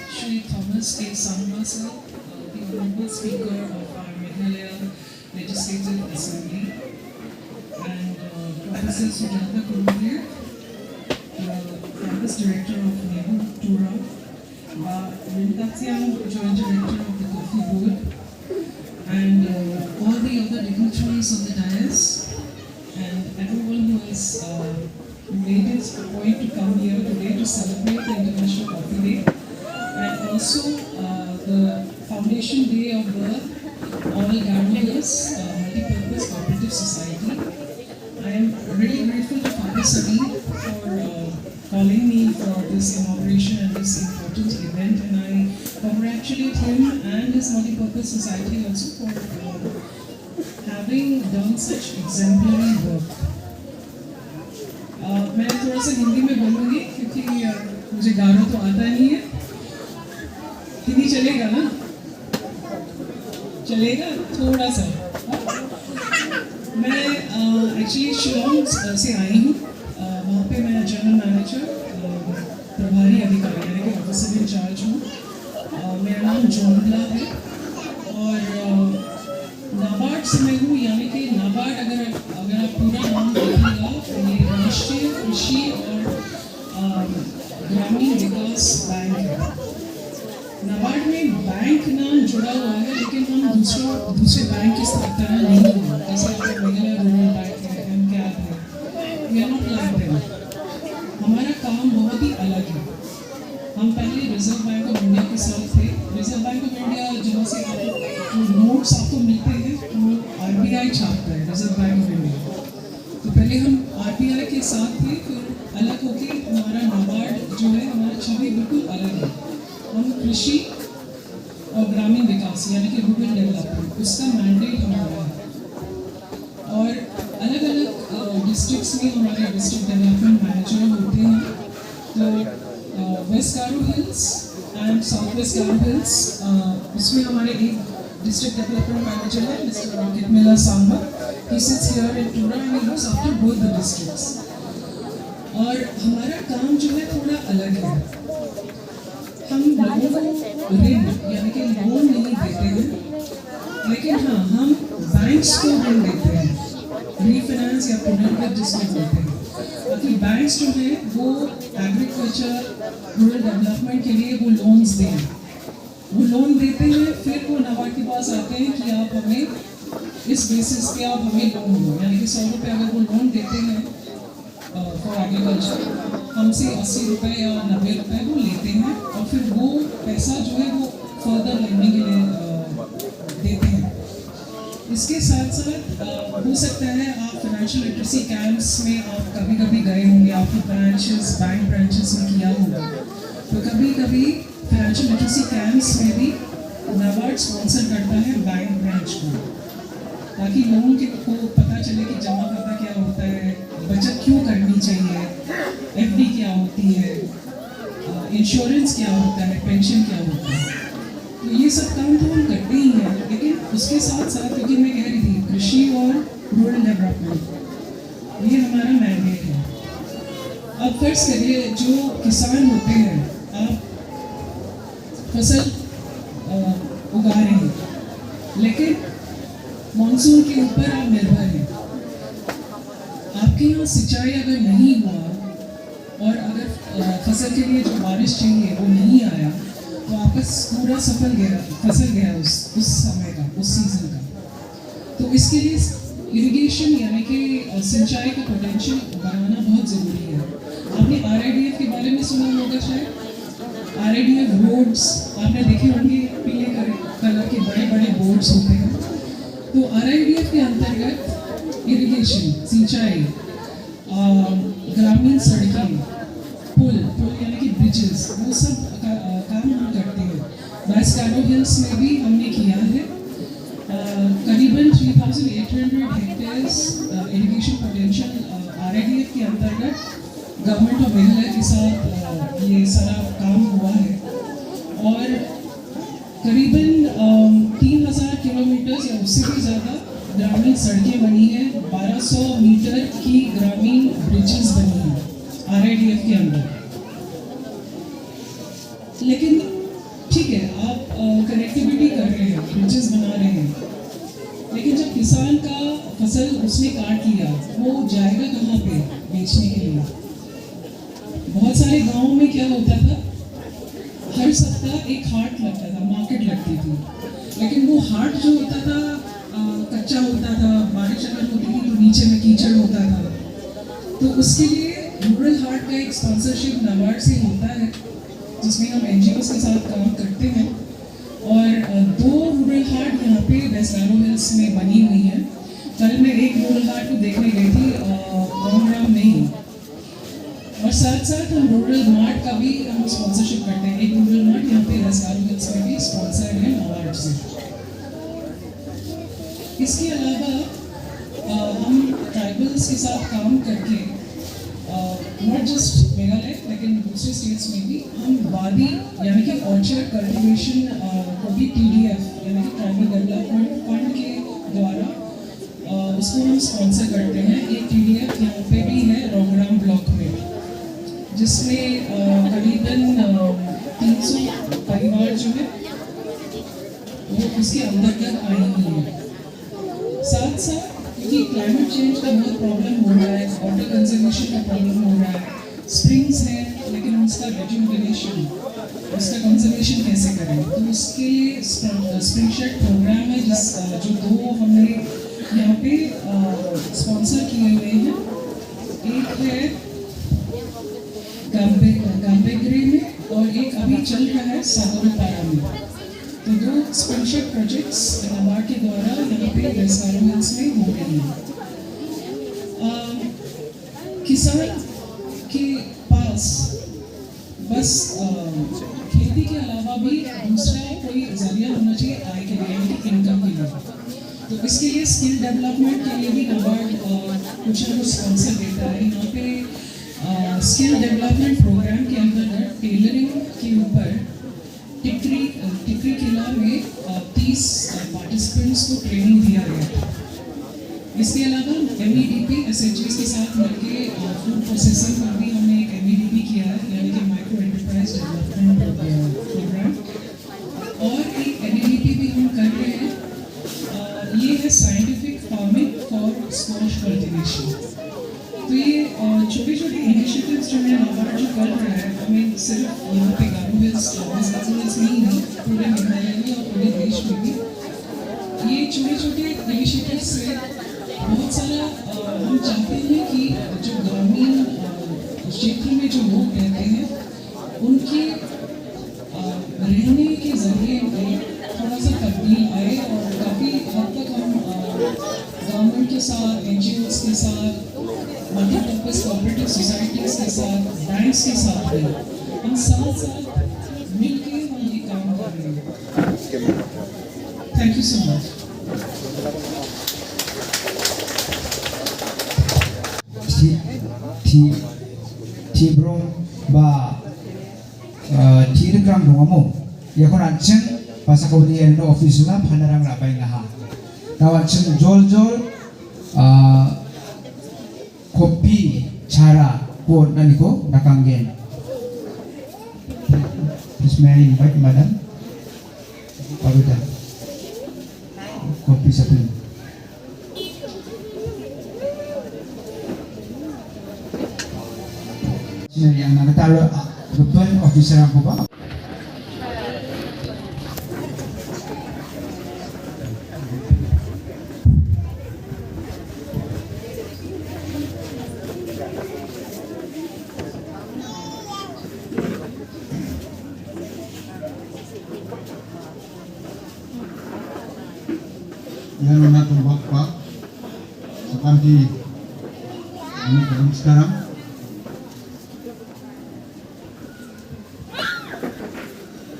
Shri Thomas A. Sangma sir, the Honorable Speaker of our Meghalaya Legislative Assembly, and Professor Sujata Kurumir, Campus Director of NEHU, Tura, Rintatsiang, Joint Director of the Coffee Board, and all the other dignitaries of the dais, and everyone who has made it a point to come here today to celebrate the International Coffee Day, and also the Foundation Day of the All Gardeners Multi-Purpose Cooperative Society. I am really grateful to Father Sameer for calling me for this inauguration and this important event, and I congratulate him and his Multi-Purpose Society also for having done such exemplary work. मैं थोड़ा सा हिंदी में बोलूँगी क्योंकि मुझे गाना तो आता नहीं है. हिंदी चलेगा ना? चलेगा थोड़ा सा. मैं एक्चुअली शिलोंग से आई हूँ. वहाँ पे मैं जनरल मैनेजर प्रभारी अधिकारी यानी कि ऑफिसर इंचार्ज हूँ. मेरा नाम जोनला है और नाबार्ड से मैं हूँ, यानी कि नाबार्ड अगर आप पूरा नाम देखिएगा तो ये राष्ट्रीय कृषि और ग्रामीण विकास बैंक है. नाबार्ड में बैंक नाम जुड़ा हुआ है, लेकिन हम दूसरे बैंक की तरह नहीं है. जैसे मेघालय रूरल बैंक है, एमकैप है, we are not like them. हमारा काम बहुत ही अलग है. हम पहले रिजर्व बैंक ऑफ इंडिया के साथ थे. रिजर्व बैंक ऑफ इंडिया जहाँ से जो नोट्स आपको मिलते हैं वो RBI छापता है, रिजर्व बैंक ऑफ इंडिया. तो पहले हम RBI के साथ थे, फिर अलग होके हमारा नाबार्ड जो है, हमारा छवि बिल्कुल अलग है. हम कृषि और ग्रामीण विकास यानी कि रूरल डेवलपमेंट, उसका मैंडेट हमारा है. और अलग अलग डिस्ट्रिक्ट्स में हमारे डिस्ट्रिक्ट डेवलपमेंट मैनेजर होते हैं. तो west Garo hills and south west Garo hills, उसमें हमारे एक डिस्ट्रिक्ट डेवलपमेंट मैनेजर है mister Kitmila Sanga. He sits here in Tura and he looks after both the districts. और हमारा काम जो है थोड़ा अलग है. हम लोगों को ऋण यानी कि लोन नहीं देते हैं, लेकिन हाँ हम बैंक्स को ऋण देते हैं, रीफाइनेंस या पुनर्गत जिसको बोलते हैं. बाकी बैंक्स जो है वो एग्रीकल्चर रूरल डेवलपमेंट के लिए वो लोन्स दें, वो लोन देते हैं. फिर वो नाबार्ड के पास आते हैं कि आप हमें इस बेसिस पे आप हमें लोन दो, यानी कि 100 रुपये अगर वो लोन देते हैं फॉर एग्रीकल्चर, हमसे 80 रुपये या 90 रुपये वो लेते हैं और फिर वो पैसा जो है वो फर्दर लेने के लिए देते हैं. इसके साथ साथ हो सकता है आप फाइनेंशियल लिटरेसी कैंप्स में आप कभी कभी गए होंगे, आपकी ब्रांचेस बैंक ब्रांचेस में किया होगा. तो कभी कभी फाइनेंशियल लिटरेसी कैंप्स में भी नाबार्ड स्पॉन्सर करता है बैंक ब्रांच को, ताकि लोगों को पता चले कि जमा खाता क्या होता है, बचत क्यों करनी चाहिए, FD क्या होती है, इंश्योरेंस क्या होता है, पेंशन क्या होता है. तो ये सब काम तो हम करते ही हैं, लेकिन उसके साथ साथ क्योंकि मैं कह रही थी कृषि और रूरल डेवलपमेंट ये हमारा मैंडेट है. अब फर्ज करिए जो किसान होते हैं, आप फसल उगा रहे हैं, लेकिन मॉनसून के ऊपर आप निर्भर हैं. आपके यहाँ सिंचाई अगर नहीं हुआ और अगर फसल के लिए जो बारिश चाहिए वो नहीं आया, तो आपका पूरा फसल गया उस समय का, उस सीजन का. तो इसके लिए इरिगेशन यानी कि सिंचाई का पोटेंशियल बढ़ाना बहुत ज़रूरी है। आपने RIDF के बारे में सुना होगा शायद। RIDF रोड्स आपने देखे होंगे, पीले कलर के बड़े बड़े बोर्ड्स होते हैं। तो RIDF के अंतर्गत इरिगेशन, सिंचाई, ग्रामीण सड़कें, पुल यानी कि ब्रिजेस, वो सब काम हम करते हैं। वेस्कारो हिल्स में भी हमने किया है। करीबन 3,800 हेक्टेयर्स इरिगेशन पोटेंशियल RIDF के अंतर्गत गवर्नमेंट ऑफ मेघालय के साथ ये सारा काम हुआ है। और करीबन 3,000 किलोमीटर या उससे भी ज़्यादा ग्रामीण सड़कें बनी हैं। 1200 मीटर की ग्रामीण ब्रिजेस बनी हैं RIDF के अंदर। लेकिन ठीक है, आप कनेक्टिविटी कर रहे हैं, ब्रिजेस बना रहे हैं, लेकिन जब किसान का फसल उसने काट लिया, वो जाएगा कहाँ पे बेचने के लिए? बहुत सारे गांवों में क्या होता था, हर सप्ताह एक हाट लगता था, मार्केट लगती थी, लेकिन वो हाट जो होता था कच्चा होता था, बारिश अगर होती थी तो नीचे में कीचड़ होता था। तो उसके लिए रूरल हाट का एक स्पॉन्सरशिप नाबार्ड से होता है, जिसमें हम NGOs के साथ काम करते हैं। और 2 रूरल हाट यहाँ पे वेस्कारो हिल्स में बनी हुई है। कल मैं एक रूरल हाट को देखने गई थी रोंगराम में ही। और साथ साथ हम रूरल मार्ट का भी हम स्पॉन्सरशिप करते हैं। एक रूरल मार्ट यहाँ पे वेस्कारो हिल्स में भी स्पॉन्सर्ड है नाबार्ड से। इसके अलावा हम ट्राइबल्स के साथ काम करके नॉट जस्ट मेघालय लेकिन दूसरे स्टेट्स में भी हम वादी यानी कि ऑर्चर्ड कल्टीवेशन को भी TDF यानी कि ट्राइबल डेवलपमेंट फंड के द्वारा उसको हम स्पॉन्सर करते हैं। एक TDF यहाँ पे भी है रोंगराम ब्लॉक में, जिसमें करीबन 300 परिवार जो है वो उसके अंतर्गत आई हुई है। साथ साथ क्योंकि क्लाइमेट चेंज का बहुत प्रॉब्लम हो रहा है, वाटर कंजर्वेशन का प्रॉब्लम हो रहा है, स्प्रिंग्स हैं लेकिन उसका रेजुविनेशन, उसका कंजर्वेशन कैसे करें, तो उसके लिए स्प्रिंग शेड प्रोग्राम है जो 2 हमने यहाँ पे स्पॉन्सर किए हुए हैं। एक है गाम्बेगरे में और एक अभी चल रहा है सागरपारा में। तो 2 स्प्रिंग शेड प्रोजेक्ट्स नाबार्ड के द्वारा यहाँ पे वेस्कारो हिल्स में हो रही हैं। किसान के पास बस खेती के अलावा भी दूसरा कोई जरिया होना चाहिए आय के लिए, यानी कि इनकम के लिए। तो इसके लिए स्किल डेवलपमेंट के लिए भी नाबार्ड कुछ ना कुछ स्पॉन्सर देता है। यहाँ पे स्किल डेवलपमेंट प्रोग्राम के अंतर्गत टेलरिंग के ऊपर टिकरी किला में 30 पार्टिसिपेंट्स को ट्रेनिंग दिया गया। इसके अलावा MEDP SHGs के साथ मिलके फूड प्रोसेसिंग पर भी हमने एक MEDP किया है, यानी कि माइक्रो एंटरप्राइज डेवलपमेंट प्रोग्राम। और एक MEDP भी हम कर रहे हैं, ये है scientific farming for squash cultivation. तो ये छोटे छोटे इनिशिएटिव्स जो है नाबार्ड जो कर रहा है, हमें सिर्फ यहाँ पे गारो हिल्स नहीं है, पूरे मेघालय में और पूरे देश में भी ये छोटे छोटे इनिशिएटिव्स से बहुत सारा हम चाहते हैं कि जो ग्रामीण क्षेत्र में जो लोग रहते हैं उनके रहने के जरिए में थोड़ा सा तब्दील आए। और काफ़ी हद तक हम गवर्नमेंट के साथ, NGOs के साथ, मल्टीपर्पज़ कोऑपरेटिव सोसाइटीज़ के साथ, बैंक्स के साथ भी हम साथ मिलके हम ये काम कर रहे हैं। Thank you so much.
Tibro ba Tigram Romo Yakon Anchen Pasakodi and office la Panarang Rabainaha. Now Anchen Jol Kopi Chara Port Naniko Nakangen. Please may I invite Madam Pavita Kopi Sapin. Yang nakatalo beban officer ako ba?
Nona Tumbakpa, Sapanti Namaskaram.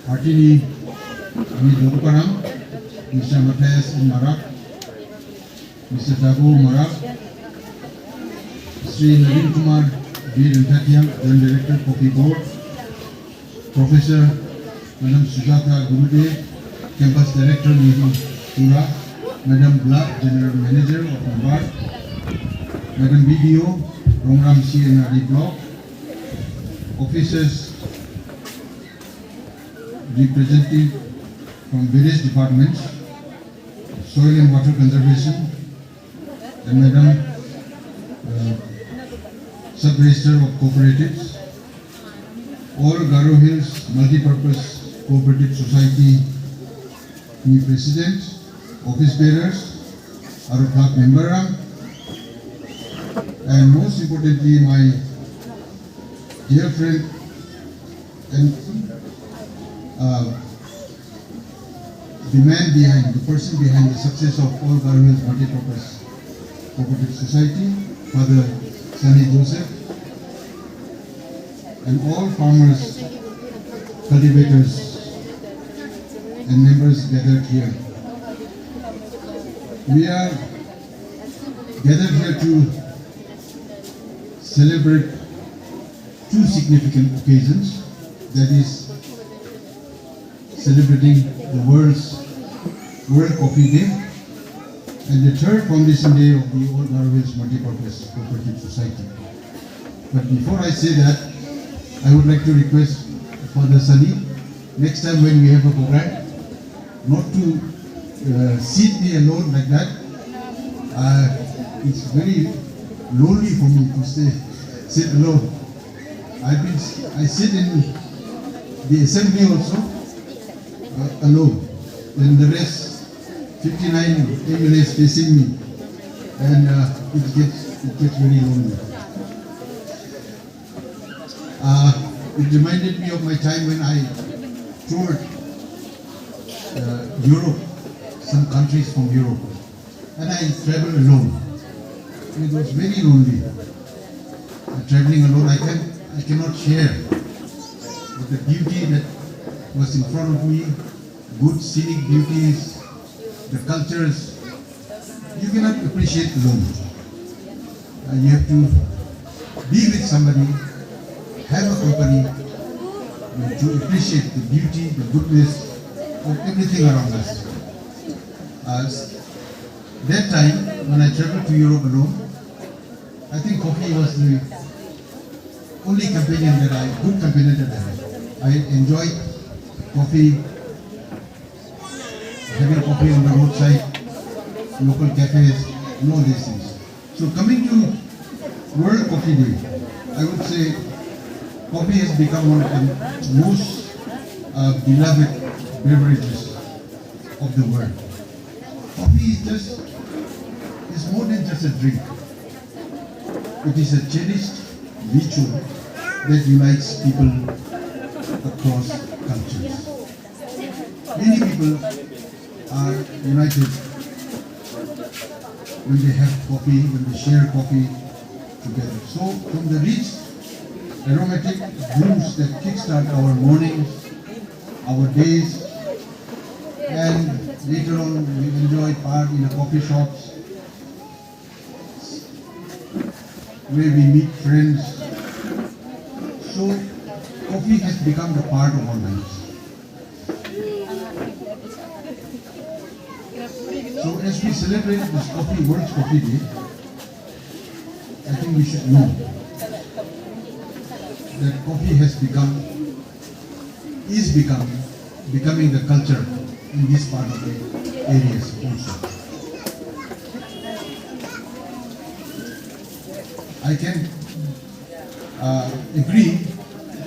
Partini Ami Durukaram, Mr. Matthias Marak, Mr. Dabu Marak, Sri Navin Kumar B. Rintatiam, Joint Director, Coffee Board, Professor Madam Sujata Gurudev, Campus Director Nehu Pura, Madam Bla, General Manager of NABARD, Madam BDO, Rongram CNRD Block, officers representative from various departments, Soil and Water Conservation, and Madam Sub-Register of Cooperatives, all Garo Hills Multi-Purpose Cooperative Society new President, Office Bearers, our Club Member, and most importantly my dear friend and the man behind, the person behind the success of all Garo Hills Multi-Purpose Cooperative Society, Father Sunny Joseph, and all farmers, cultivators, and members gathered here. We are gathered here to celebrate two significant occasions, that is celebrating the World Coffee Day and the third foundation day of the All Garo Hills Multi-Purpose Cooperative Society. But before I say that, I would like to request Father Sunny, next time when we have a program, not to seat me alone like that. It's very lonely for me to sit alone. I sit in the assembly also alone. Then the rest, 59 MLAs facing me, and it gets very lonely. It reminded me of my time when I toured Europe, some countries from Europe, and I traveled alone. And it was very lonely. Traveling alone, I cannot share with the beauty that was in front of me, good scenic beauties, the cultures. You cannot appreciate alone. You have to be with somebody, have a company, to appreciate the beauty, the goodness of everything around us. That time, when I traveled to Europe alone, I think coffee was the only good companion that I had. I enjoyed coffee, having coffee on the roadside, local cafes, and all these things. So coming to World Coffee Day, I would say coffee has become one of the most beloved beverages of the world. Coffee is more than just a drink. It is a cherished ritual that unites people across cultures. Many people are united when they have coffee, when they share coffee together. So from the rich aromatic brews that kickstart our mornings, our days, and later on we enjoy part in the coffee shops where we meet friends. So coffee has become the part of our lives. So as we celebrate this World Coffee Day, I think we should know that coffee is becoming the culture in this part of the areas also. I can agree,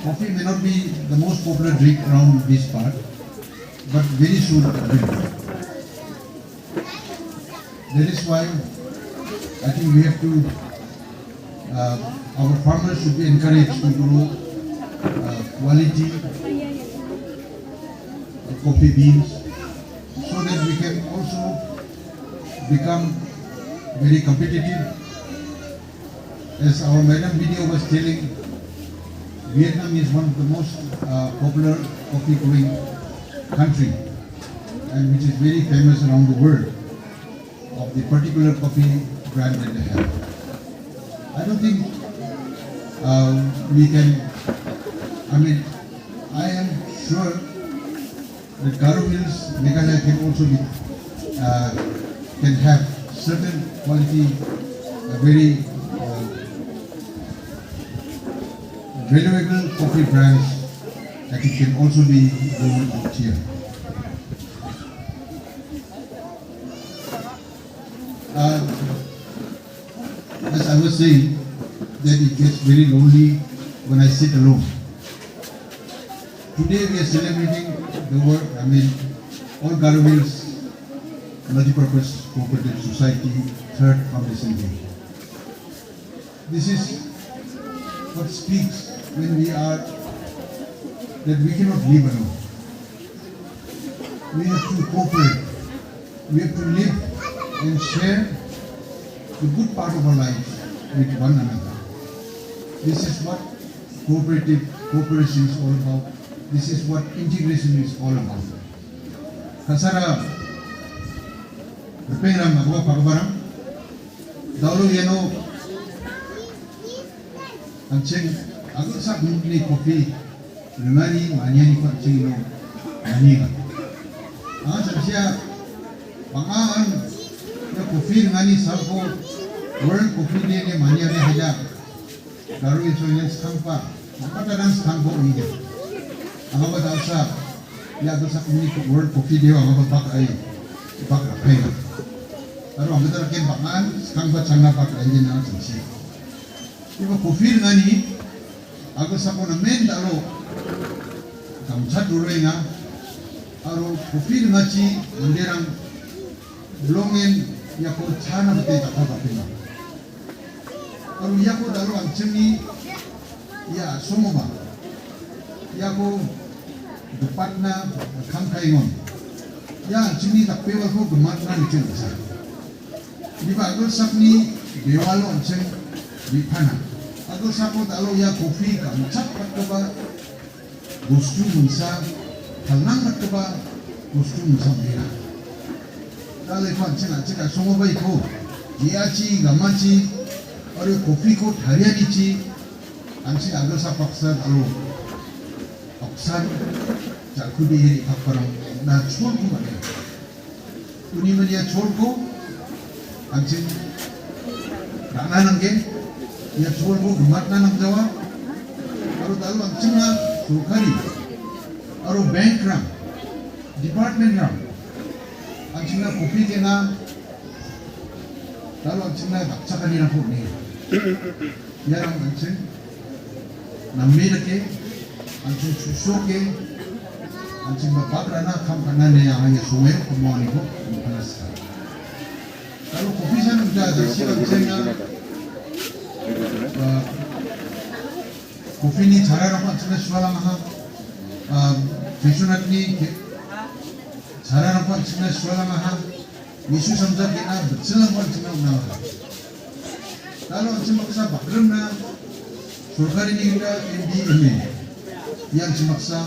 coffee may not be the most popular drink around this part, but very soon it will be. That is why I think we have to, our farmers should be encouraged to grow quality coffee beans so that we can also become very competitive. As our Madam video was telling, Vietnam is one of the most popular coffee growing country, and which is very famous around the world of the particular coffee brand that they have. I don't think we can, I am sure that Garo Hills, Meghalaya can also be, can have certain quality, very valuable coffee brands that it can also be grown out here. As I was saying, that it gets very lonely when I sit alone. Today we are celebrating the work, all Garo Hills Multi-Purpose Cooperative Society 3rd Foundation Day. This is what speaks when we are, that we cannot live alone. We have to cooperate. We have to live and share the good part of our lives with one another. This is what cooperation is all about. This is what integration is all about. Kasara Pengram Nabo Pagbaram Daulu Yano Ancheng Agak Mungkin Kopi Lemari Maniani Ancheng No Maniga Sabsia Pangan Ya Kopi Ngani Salko World Kopi Day Ne Maniani Haja Garo Insurance Kampa Makataran Kampo Inge Angaba Dalsa Ya Dalsa Komuniko World Kopi Day Angaba Bakai Bakai Pero ang betul ken bakan sekarang buat sangat pakai ini nang sensi. Ibu kofir ngani, aku sapo na men dalo kamchat dulu nga, aro kofir ngaci menderang blongen yako chana bete kata bapena. Aro yako dalo ang cemi ya somoba, yako depat na kamkaingon, ya cemi tak pewal ko gemat na nicen besar. Di bagus sapni bewalo anceng di pana. Aku sapo talo ya kopi kam cepat keba gustu mensa halang keba gustu mensa mera. Talo ikan ceng anceng semua baik ko. Dia ci gamaci, orang kopi ko harian ci. Anceng agak sapaksa talo paksan jago diri kaparang na chor ko mana. Uni mana chor ko. Anjing nak nanang ke, ya jual ko gemat nanang Jawa, aru dalu anjing na surkari, aru bank ram, department ram, anjing na kopi ke na, dalu anjing na baksa kani na po ni, ya ram anjing, nambil ke, anjing susu ke, anjing bapak rana kam kanan ni yang hanya sungai kemana ni ko, panas. Kalau kopi sana sudah ada siapa misalnya kopi ni cara orang macam suara mahal, fashionat ni cara orang macam suara mahal, misu sampai kita berjalan macam mana. Kalau macam maksa background na surkari ni kita MBA yang semaksa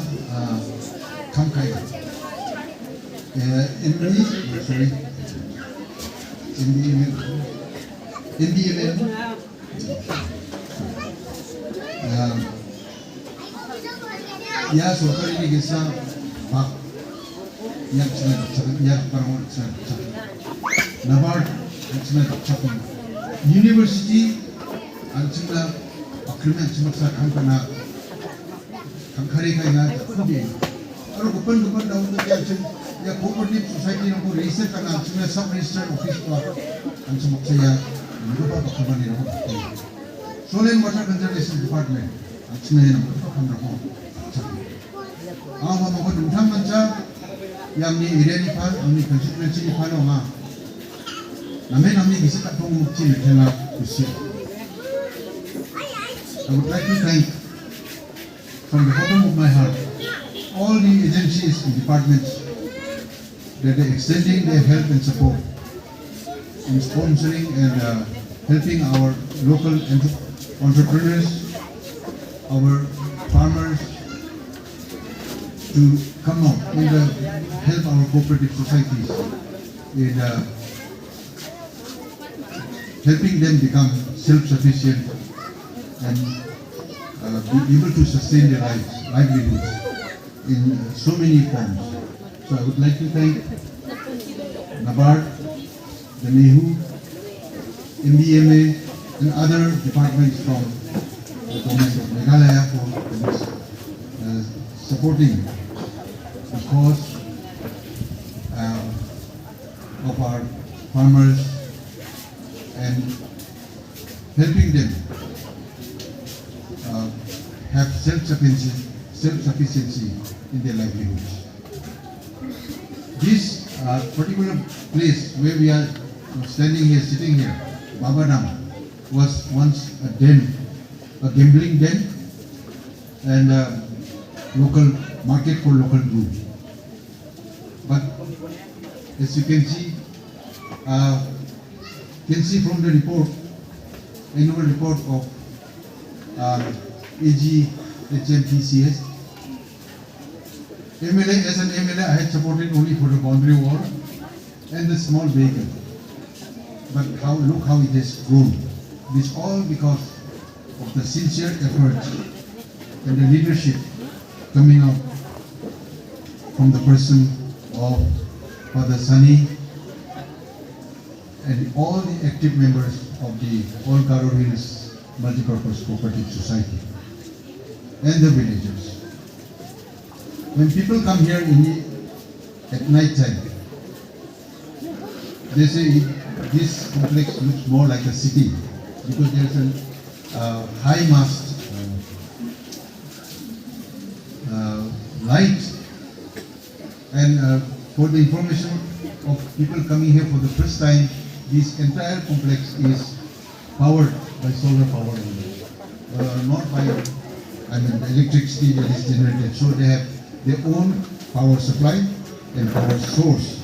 kamkai, MBA ya surkari ini kisah bak yang cina cakap yang parang cina cakap Nabard cina cakap university cina akhirnya cina cakap karena kangkari kaya jadi kalau kupen daun tu dia cina ya cooperative society na ko research ang cina sub register office ko ang sumak saya lupa bakaban ni ako Soil and Water Conservation Department ang cina yan ang kamera ko ang mga dumtang manca yang ni area ni pal ang ni constituency ni palo nga namin bisa tak pengumukti ni kena usia. I would like to thank from the bottom of my heart all the agencies and departments that are extending their help and support in sponsoring and helping our local entrepreneurs, our farmers to come out and help our cooperative societies in helping them become self-sufficient and be able to sustain their livelihoods in so many forms. So I would like to thank NABARD, the NEHU, MBMA, and other departments from the government of Meghalaya for supporting the cause of our farmers and helping them have self-sufficiency in their livelihoods. This particular place where we are standing here, sitting here, Babadam, was once a den, a gambling den, and a local market for local brew. But as you can see from the report, annual report of AG HMPCS, MLA, as an MLA, I had supported only for the boundary wall and the small vehicle. But look how it has grown. This all because of the sincere effort and the leadership coming out from the person of Father Sunny and all the active members of the All Garo Hills Multipurpose Cooperative Society and the villagers. When people come here at night time, they say this complex looks more like a city because there's a high mast light, and for the information of people coming here for the first time, this entire complex is powered by solar power only, not by the electricity that is generated. So they have their own power supply and power source.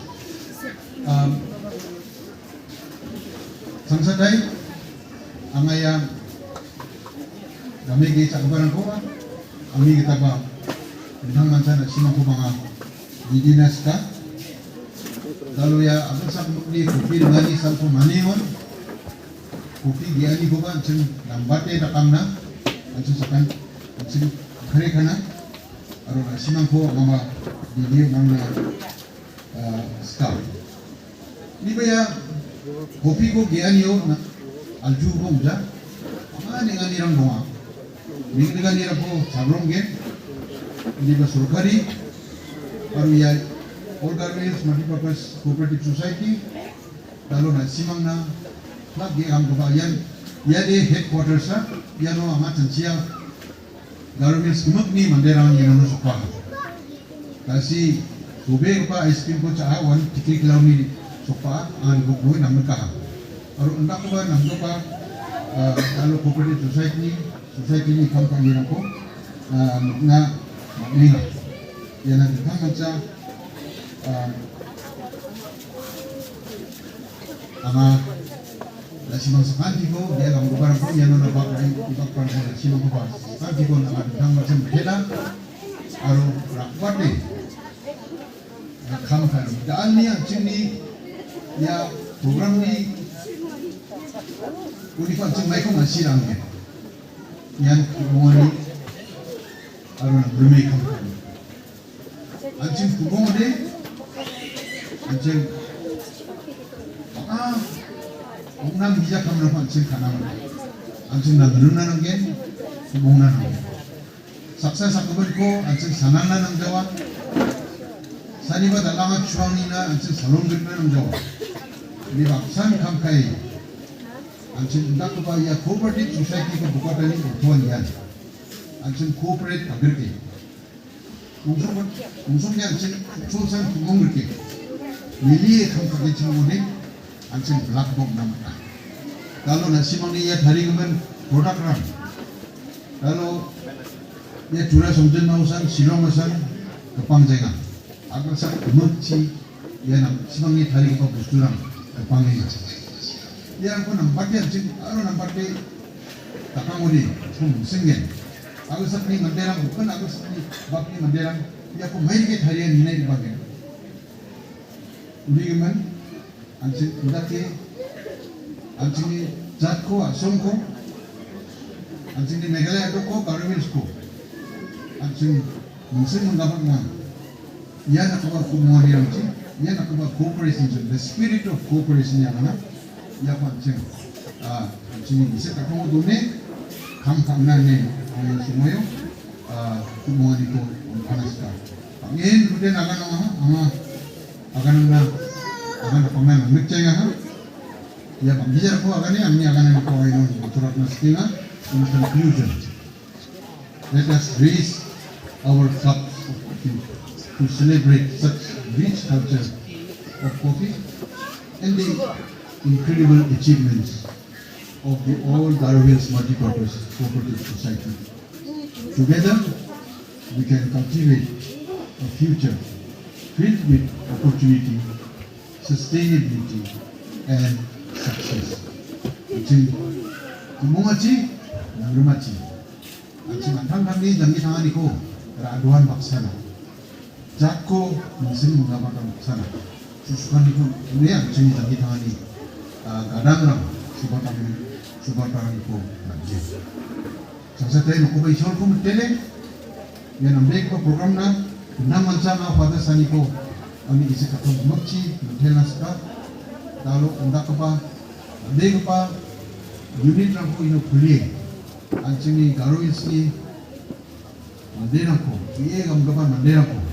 Sangsaday, angaya kami kita kabaran ko, kami kita ba tentang mansa na simang ko mga didinas ka, lalu ya abang sa di kopi dengan ni sampo maningon, kopi dia ni ko ba ceng lambate nakam na, ceng sakan ceng kare kana, aru na simang ko mama didi mangna staff. Ni ba ya kopi ko gianyo na alju ko muda, ama dengan nirang doa, dengan nirang ko sabrong gen, ini ba surkari, baru ya All Garo Hills Multipurpose Cooperative Society, lalu na simang na club di ang kabayan, ya de headquarters sa, ya no amat sensia Garo Hills kumag ni manderang yan no supa. Kasi tubig pa ice cream ko sa awan, tiklik lang ni sopa ang guguhin namin ka. Aru anda ko ba nando pa kalau cooperative society ni kampanye ko na magnina. Yan ang ditang sa ama lasimang sakanti ko dia lang gubarang ko yan na bakay ibang parang lasimang ko ba sakanti ko na ditang macam beda aru rakwate kamkan daan niya sini ya program ni uniform ceng mai ko masih langge yan kumoni aru bumi kamkan anjing kubong de anjing unang hijak kami nampak anjing kanam anjing na berunan gen kubong na saksa sakubun ko anjing sanana nang jawa sani ba dalangat chuangi na anjing salong gitna nang jawa ni baksan kamkai anjing ndak ko ba ya cooperative society ko buka tani utuan yan anjing cooperate agirke ungsom yang anjing susah kubong gitke Mili kampai cuma ni anjing black box namanya. Kalau nasi mangni ya hari kemen produk ram. Kalau ya curah somjen mausan silong mausan kepang jengan. Agar sak kemerci ya nam si mangni hari kemen busturang pangi. Ya aku nampak dia cing, aku nampak dia takang udi, singen. Aku seperti menderang, bukan aku seperti bapni menderang. Ya aku main ke harian ini di bagian. Udi gimana? Anjing udah ke, anjing ni jatko, asomko, anjing ni Meghalaya ko, Garwilsko, anjing mungkin mendapat mana? Ya nak buat kumuan yang cing, ya nak buat cooperation, the spirit of cooperation yang mana? Ya anjing, anjing ni bisa tak kamu dunia, kam nane, kamu semua yo, kumuan itu panas kah? Angin kemudian akan pemain mengeceng ya bang bicara ko akan ini ko ayun turat naskinga in conclusion let us raise our cups to celebrate such rich culture of coffee and the incredible achievements of the all Darwin's multi-purpose cooperative society. Together we can cultivate a future filled with opportunity, sustainability, and success. Jadi, kumungaci, nangrumaci. Aci mantang kami jangi tangan iko, raduan baksana. Jakko musim menggambarkan baksana. Siskan iko, ini aci jangi tangan ini. Kadang ram, sebuah tangan iko lagi. Saya tadi nak kubai shol kum tele, yang ambil ko program na. Naman sana pada saniko ani isi katong mukci maintenance ka dalo anda ka pa ande ka pa unit lang ko ino puli anchini Garwils ni mandera ko iye gam ka pa mandera ko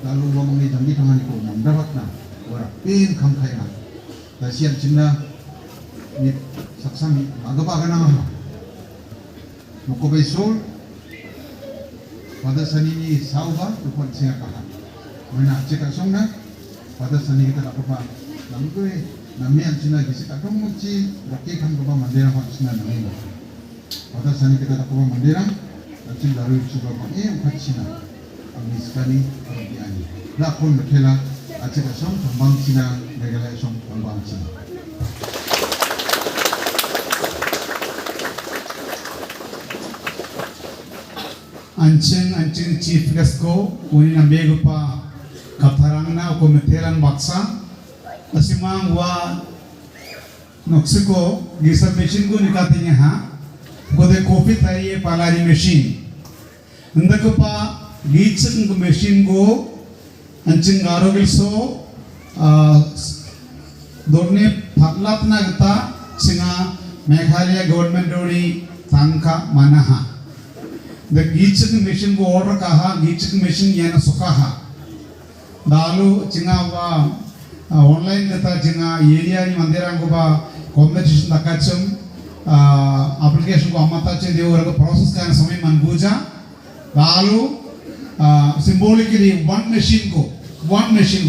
dalo wamang ni jangi tangan ko mandapat na wala pin kam kaya na siya cinna ni saksami magaba ka na mukobay sol pada sani ni sauba tuan singa kaha. Mana cekak songna pada sani kita tak apa. Namun tu nami anjina gisi tak kamu muci rakyat kan kau mandera pak sina nami. Pada sani kita tak apa mandera anjing daru cuba pakai empat sina. Kami sekali orang ani. Lakon berkela cekak song kembang sina Meghalaya song kembang sina.
Anjing chief guest ko uni nambego pa katarang na ko meteran baksa asimang wa noksiko gisa machine ko nikatinya ha ko de coffee tariye palari machine ndako pa gitsak ko machine ko anjing Garwilso dorne phatlat na gata singa Meghalaya government dori tangka manaha the gitching machine go order kaha gitching machine yana sukaha dalu cinga wa online kata cinga area ni mandera ko ba competition takachum application ko amata che dewu ko process kana samay manguja dalu symbolically one machine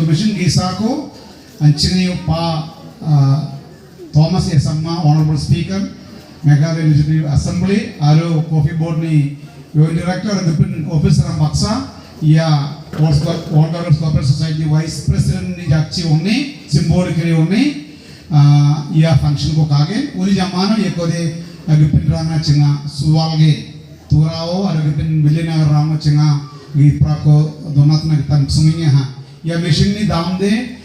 machine gisa ko anchini pa Thomas Esamma honorable speaker Meghalaya Legislative Assembly aro coffee board ni your director and the officer of Baksa, ya Garwils Corporate Society Vice President ni jakci only, symbolically only, ya function ko kage. Uni jamana ye kode agipin rana cenga suwalge, turao agipin bilena rama cenga gipra ko donat na gitan suminya ha. Ya machine ni daam de,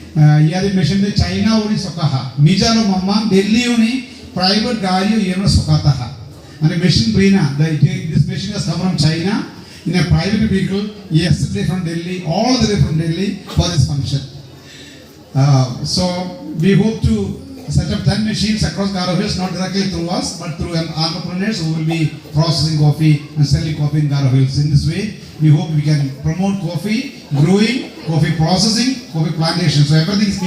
ya de machine de China uni sokaha. Mijaro mamma Delhi uni private gari yeno sokata ha. And a machine Brina, this machine has come from China in a private vehicle yesterday from Delhi, all the way from Delhi for this function. So we hope to set up 10 machines across Garwils, not directly through us, but through entrepreneurs who will be processing coffee and selling coffee in Garwils. In this way, we hope we can promote coffee, growing, coffee processing, coffee plantation. So everything is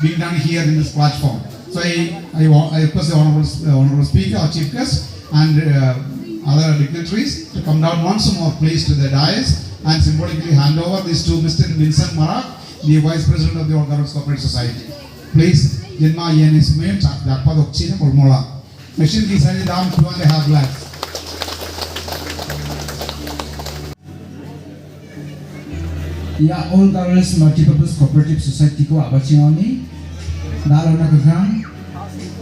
being done here in this platform. So I request the honorable speaker, our chief guest, and other dignitaries to come down once more please to the dais and symbolically hand over this to Mr. Vincent Marak, the Vice President of the Garwils Corporate Society. Please, Jinma Yenis Mayor, Jakpa Dokchina Kurmola. Machine ki sani dam 2.5 lakhs.
Ya all Garwils Multipurpose Cooperative Society ko abachingoni Dalo na kang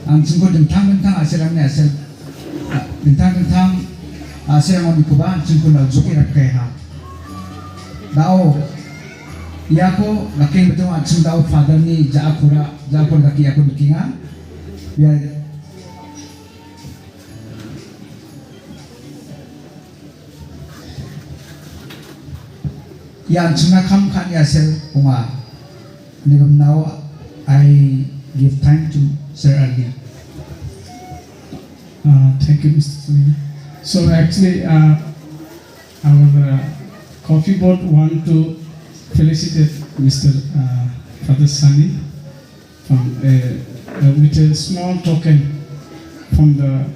ang sungko dentang aselam ni asel dentang aselam mo bikuba sungko na zuki na kaya dao iya ko laking betul atsung dao father ni jaakura laki aku bikinga biar yang cuma kam kan ya sel unga nigam now I give time to Sir Ali.
Thank you, Mr. Sunil. So actually, our coffee board want to felicitate Mr. Father Sunny from with a small token from the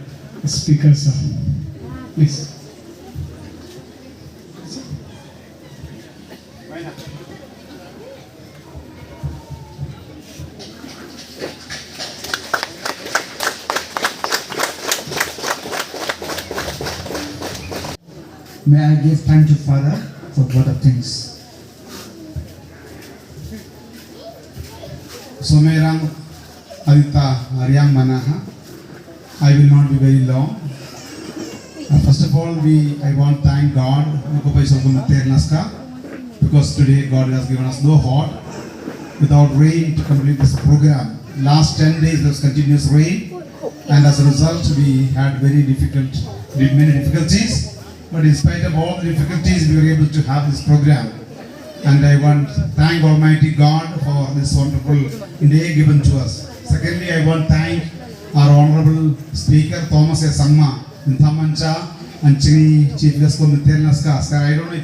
speakers. Please.
May I give time to Father for both of things?
Somerang Adita Ariang Manaha. I will not be very long. First of all, I want to thank God because today God has given us no hot without rain to complete this program. Last 10 days there was continuous rain, and as a result we had many difficulties. But in spite of all the difficulties, we were able to have this program. And I want to thank Almighty God for this wonderful day given to us. Secondly, I want to thank our Honorable Speaker Thomas A. Sangma, Ninthamancha, and Chini Chief Guest Naska. I don't know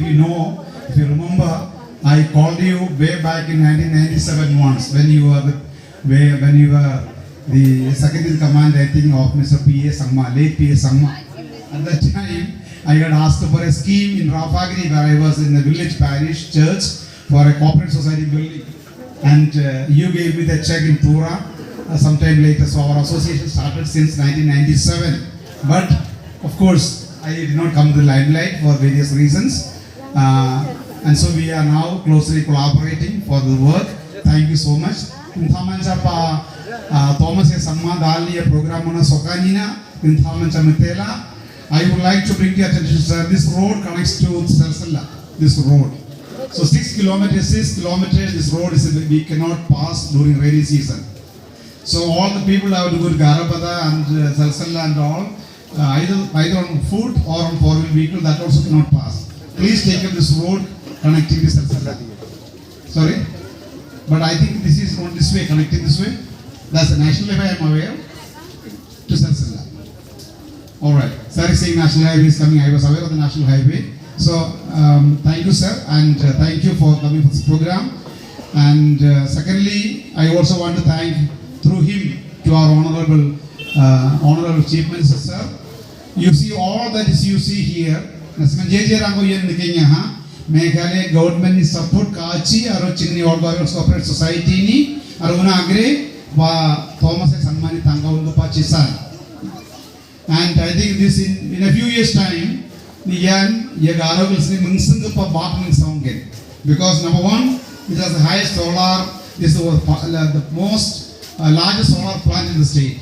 if you remember, I called you way back in 1997 once when you were the second in command, I think, of Mr. P.A. Sangma, late P.A. Sangma. At that time, I had asked for a scheme in Rafagiri where I was in the village parish church for a corporate society building. And you gave me the check in Tura sometime later. So our association started since 1997. But of course, I did not come to the limelight for various reasons. And so we are now closely collaborating for the work. Thank you so much. Thomas A. Samma Dali program on Sokanina, Thamancha Mitela. I would like to bring your attention, sir. This road connects to Sarsala. This road. So 6 kilometers, this road we cannot pass during rainy season. So all the people have to go to Garapada and Sarsala and all, either on foot or on four-wheel vehicle, that also cannot pass. Please take up this road connecting this Sarsala. Sorry? But I think this is on this way, connecting this way. That's the national highway, I am aware, to Sarsala. Alright, sir is saying national highway is coming. I was aware of the national highway. So, thank you, sir, and thank you for coming for this program. And secondly, I also want to thank through him to our honorable Chief Minister, sir. You see all that is you see here. Meghalaya government is support Kachi or Chini Organs Corporate Society ni Aruna Agre wa Thomas Sangmani Tanga Undupa Chisan. And I think this in a few years' time, because number one, it has the highest solar, this was the most largest solar plant in the state.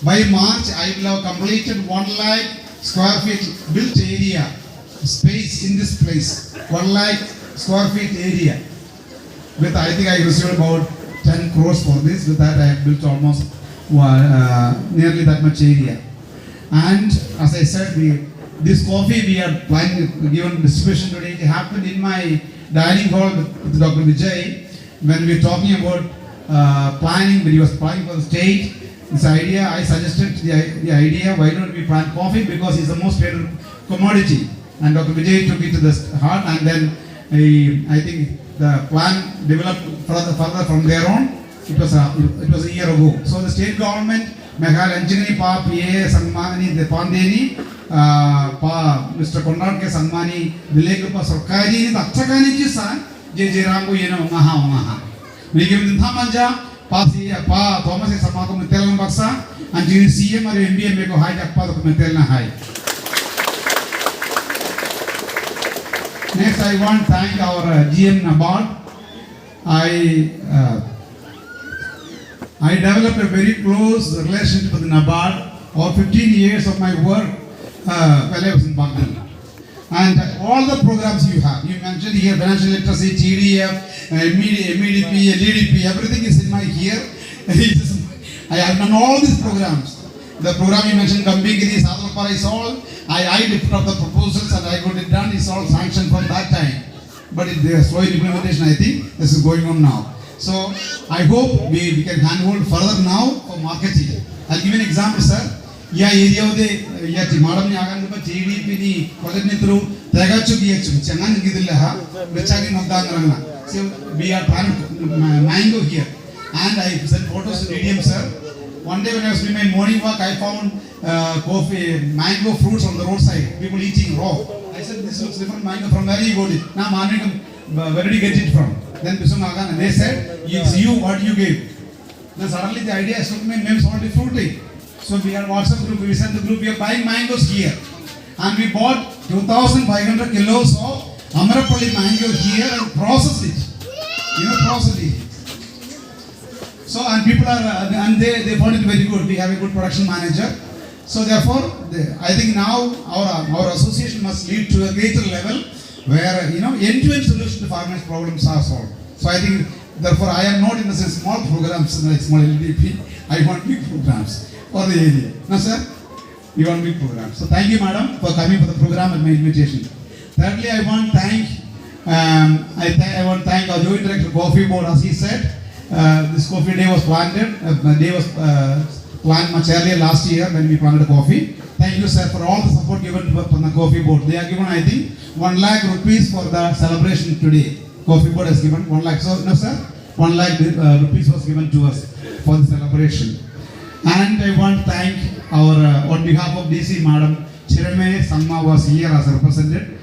By March, I will have completed 1 lakh square feet built area, space in this place, 1 lakh square feet area. With I think I received about 10 crores for this. With that, I have built almost nearly that much area. And as I said, this coffee we are planning given distribution today. It happened in my dining hall with Dr. Vijay when we were talking about planning. When he was planning for the state, this idea I suggested the idea. Why don't we plant coffee, because it's the most traded commodity. And Dr. Vijay took it to the heart, and then I think the plan developed further from there on. It was a year ago. So the state government, Meghalaya Engineering Pa PA Sangmani the Pandeni, Pa Mr. Kondar Ke Sangmani, Village Pa Sarkari, the Chakani Chisan, JJ Rango Maha. We give them Thamanja, Pa Thomas Samako Metelan Baksa, and CM or MBA Meko High Jakpa of Metelna High. Next, I want to thank our GM Nabad. I developed a very close relationship with NABARD over 15 years of my work while I was in Baghdad. And all the programs you have, you mentioned here financial literacy, TDF, MEDP, LDP, everything is in my here. I have done all these programs. The program you mentioned, Gambigiri, Sadalpara is all, I lifted up the proposals and I got it done, it's all sanctioned from that time. But they are slow in implementation, I think, this is going on now. So, I hope we can handhold further now for marketing. I'll give you an example, sir. Yeah, area of the Yati, Madam Yagan, TDP, project through Tagachu, Changan Gidilaha, Vichagin of Dangarana. So, we are planting mango here. And I sent photos to medium, sir. One day when I was doing my morning walk, I found coffee, mango fruits on the roadside. People eating raw. I said, this looks different mango. From where you got it? Now, where did you get it from? Then they said, it's you, what you gave. Then suddenly the idea struck me, maybe it's already fruity. So we had WhatsApp group, we sent the group, we are buying mangoes here. And we bought 2,500 kilos of Amarapalli mango here and processed it. Processed it. So, and people are, and they found it very good. We have a good production manager. So therefore, I think now our association must lead to a greater level where, end-to-end solution to farmers' problems are solved. So I think, therefore, I am not in the sense small programs like small LDP. I want big programs for the area. No, sir? You want big programs. So thank you, madam, for coming for the program and my invitation. Thirdly, I want to thank, our joint director, Coffee Board, as he said. This coffee day was planned. Planned much earlier last year when we planted coffee. Thank you, sir, for all the support given from the Coffee Board. They are given, I think, 1 lakh rupees for the celebration today. Coffee Board has given 1 lakh. So, no, sir, 1 lakh rupees was given to us for the celebration. And I want to thank our, on behalf of DC, Madam Chirame Samma was here as a representative.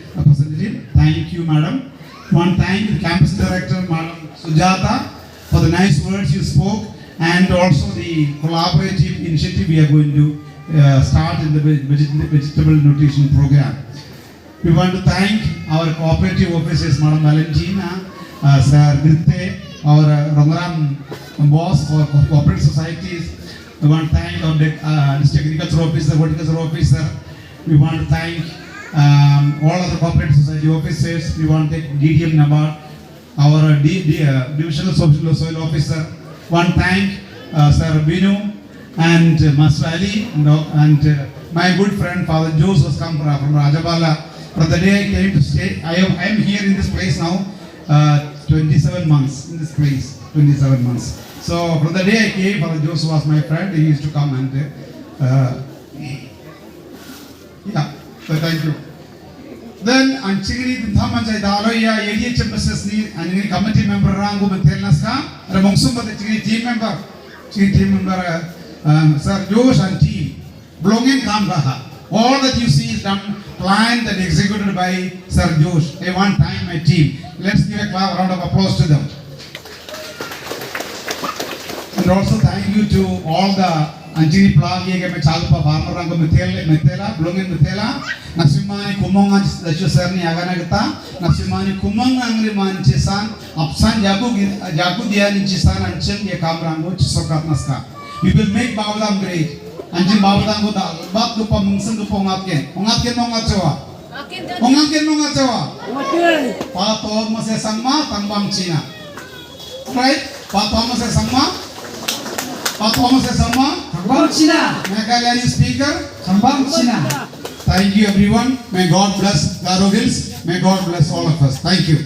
Thank you, madam. I want to thank the campus director, Madam Sujata, for the nice words you spoke, and also the collaborative initiative we are going to start in the vegetable nutrition program. We want to thank our cooperative officers, Madam Valentina, Sir Gritte, our Rangaram boss for cooperative societies. We want to thank our district agriculture officer, horticulture officer. We want to thank all other cooperative society officers. We want to thank DDM NABARD, our divisional soil officer. Want to thank Sir Binu and Master Ali and my good friend Father Jose was come from Rajabala. From the day I came to stay, I am here in this place now 27 months in this place, 27 months. So from the day I came, Father Jose was my friend. He used to come and so thank you. Then Anchigri Thamajai Daloya, ADHM business and committee member Rango Telnaska, Ramonsum, the team member, Sir Josh and team, Blongin Kambaha. All that you see is done, planned and executed by Sir Josh. I want to thank my team. Let's give a round of applause to them. And also thank you to all the Anjini Plagi, Chalpa, Farmer Rango Metela, Blongin Metela, Nasimani Kumonga, the Joserni Aganagata, Nasimani Kumanga Angri Manchesan, Apsan Jagudian Chisan and Chen Yakamrango, Chisokat Naska. We will make Baulam great. Anjin Baulam Bak to Pamungsan to Pongaken, Pongaken Mongachawa, Pongaken Mongachawa, Pato Masesama, Tambam China. Right? Pato Masesama. Meghalaya speaker. Thank you everyone. May God bless Garo Hills. May God bless all of us. Thank you.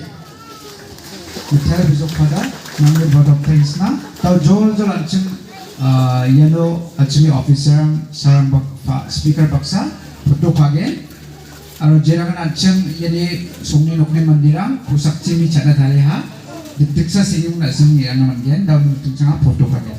Thanks na. Tao Joel Anching Yellow Achimi officer Sarang speaker baksa photo kage. Aro jerangan Anching Yeni Sungni Nokne Mandirang Pusak Chimi Chada Dhaleha. Ditiksa Singing Nasing Yana Mandian Down to photo kage.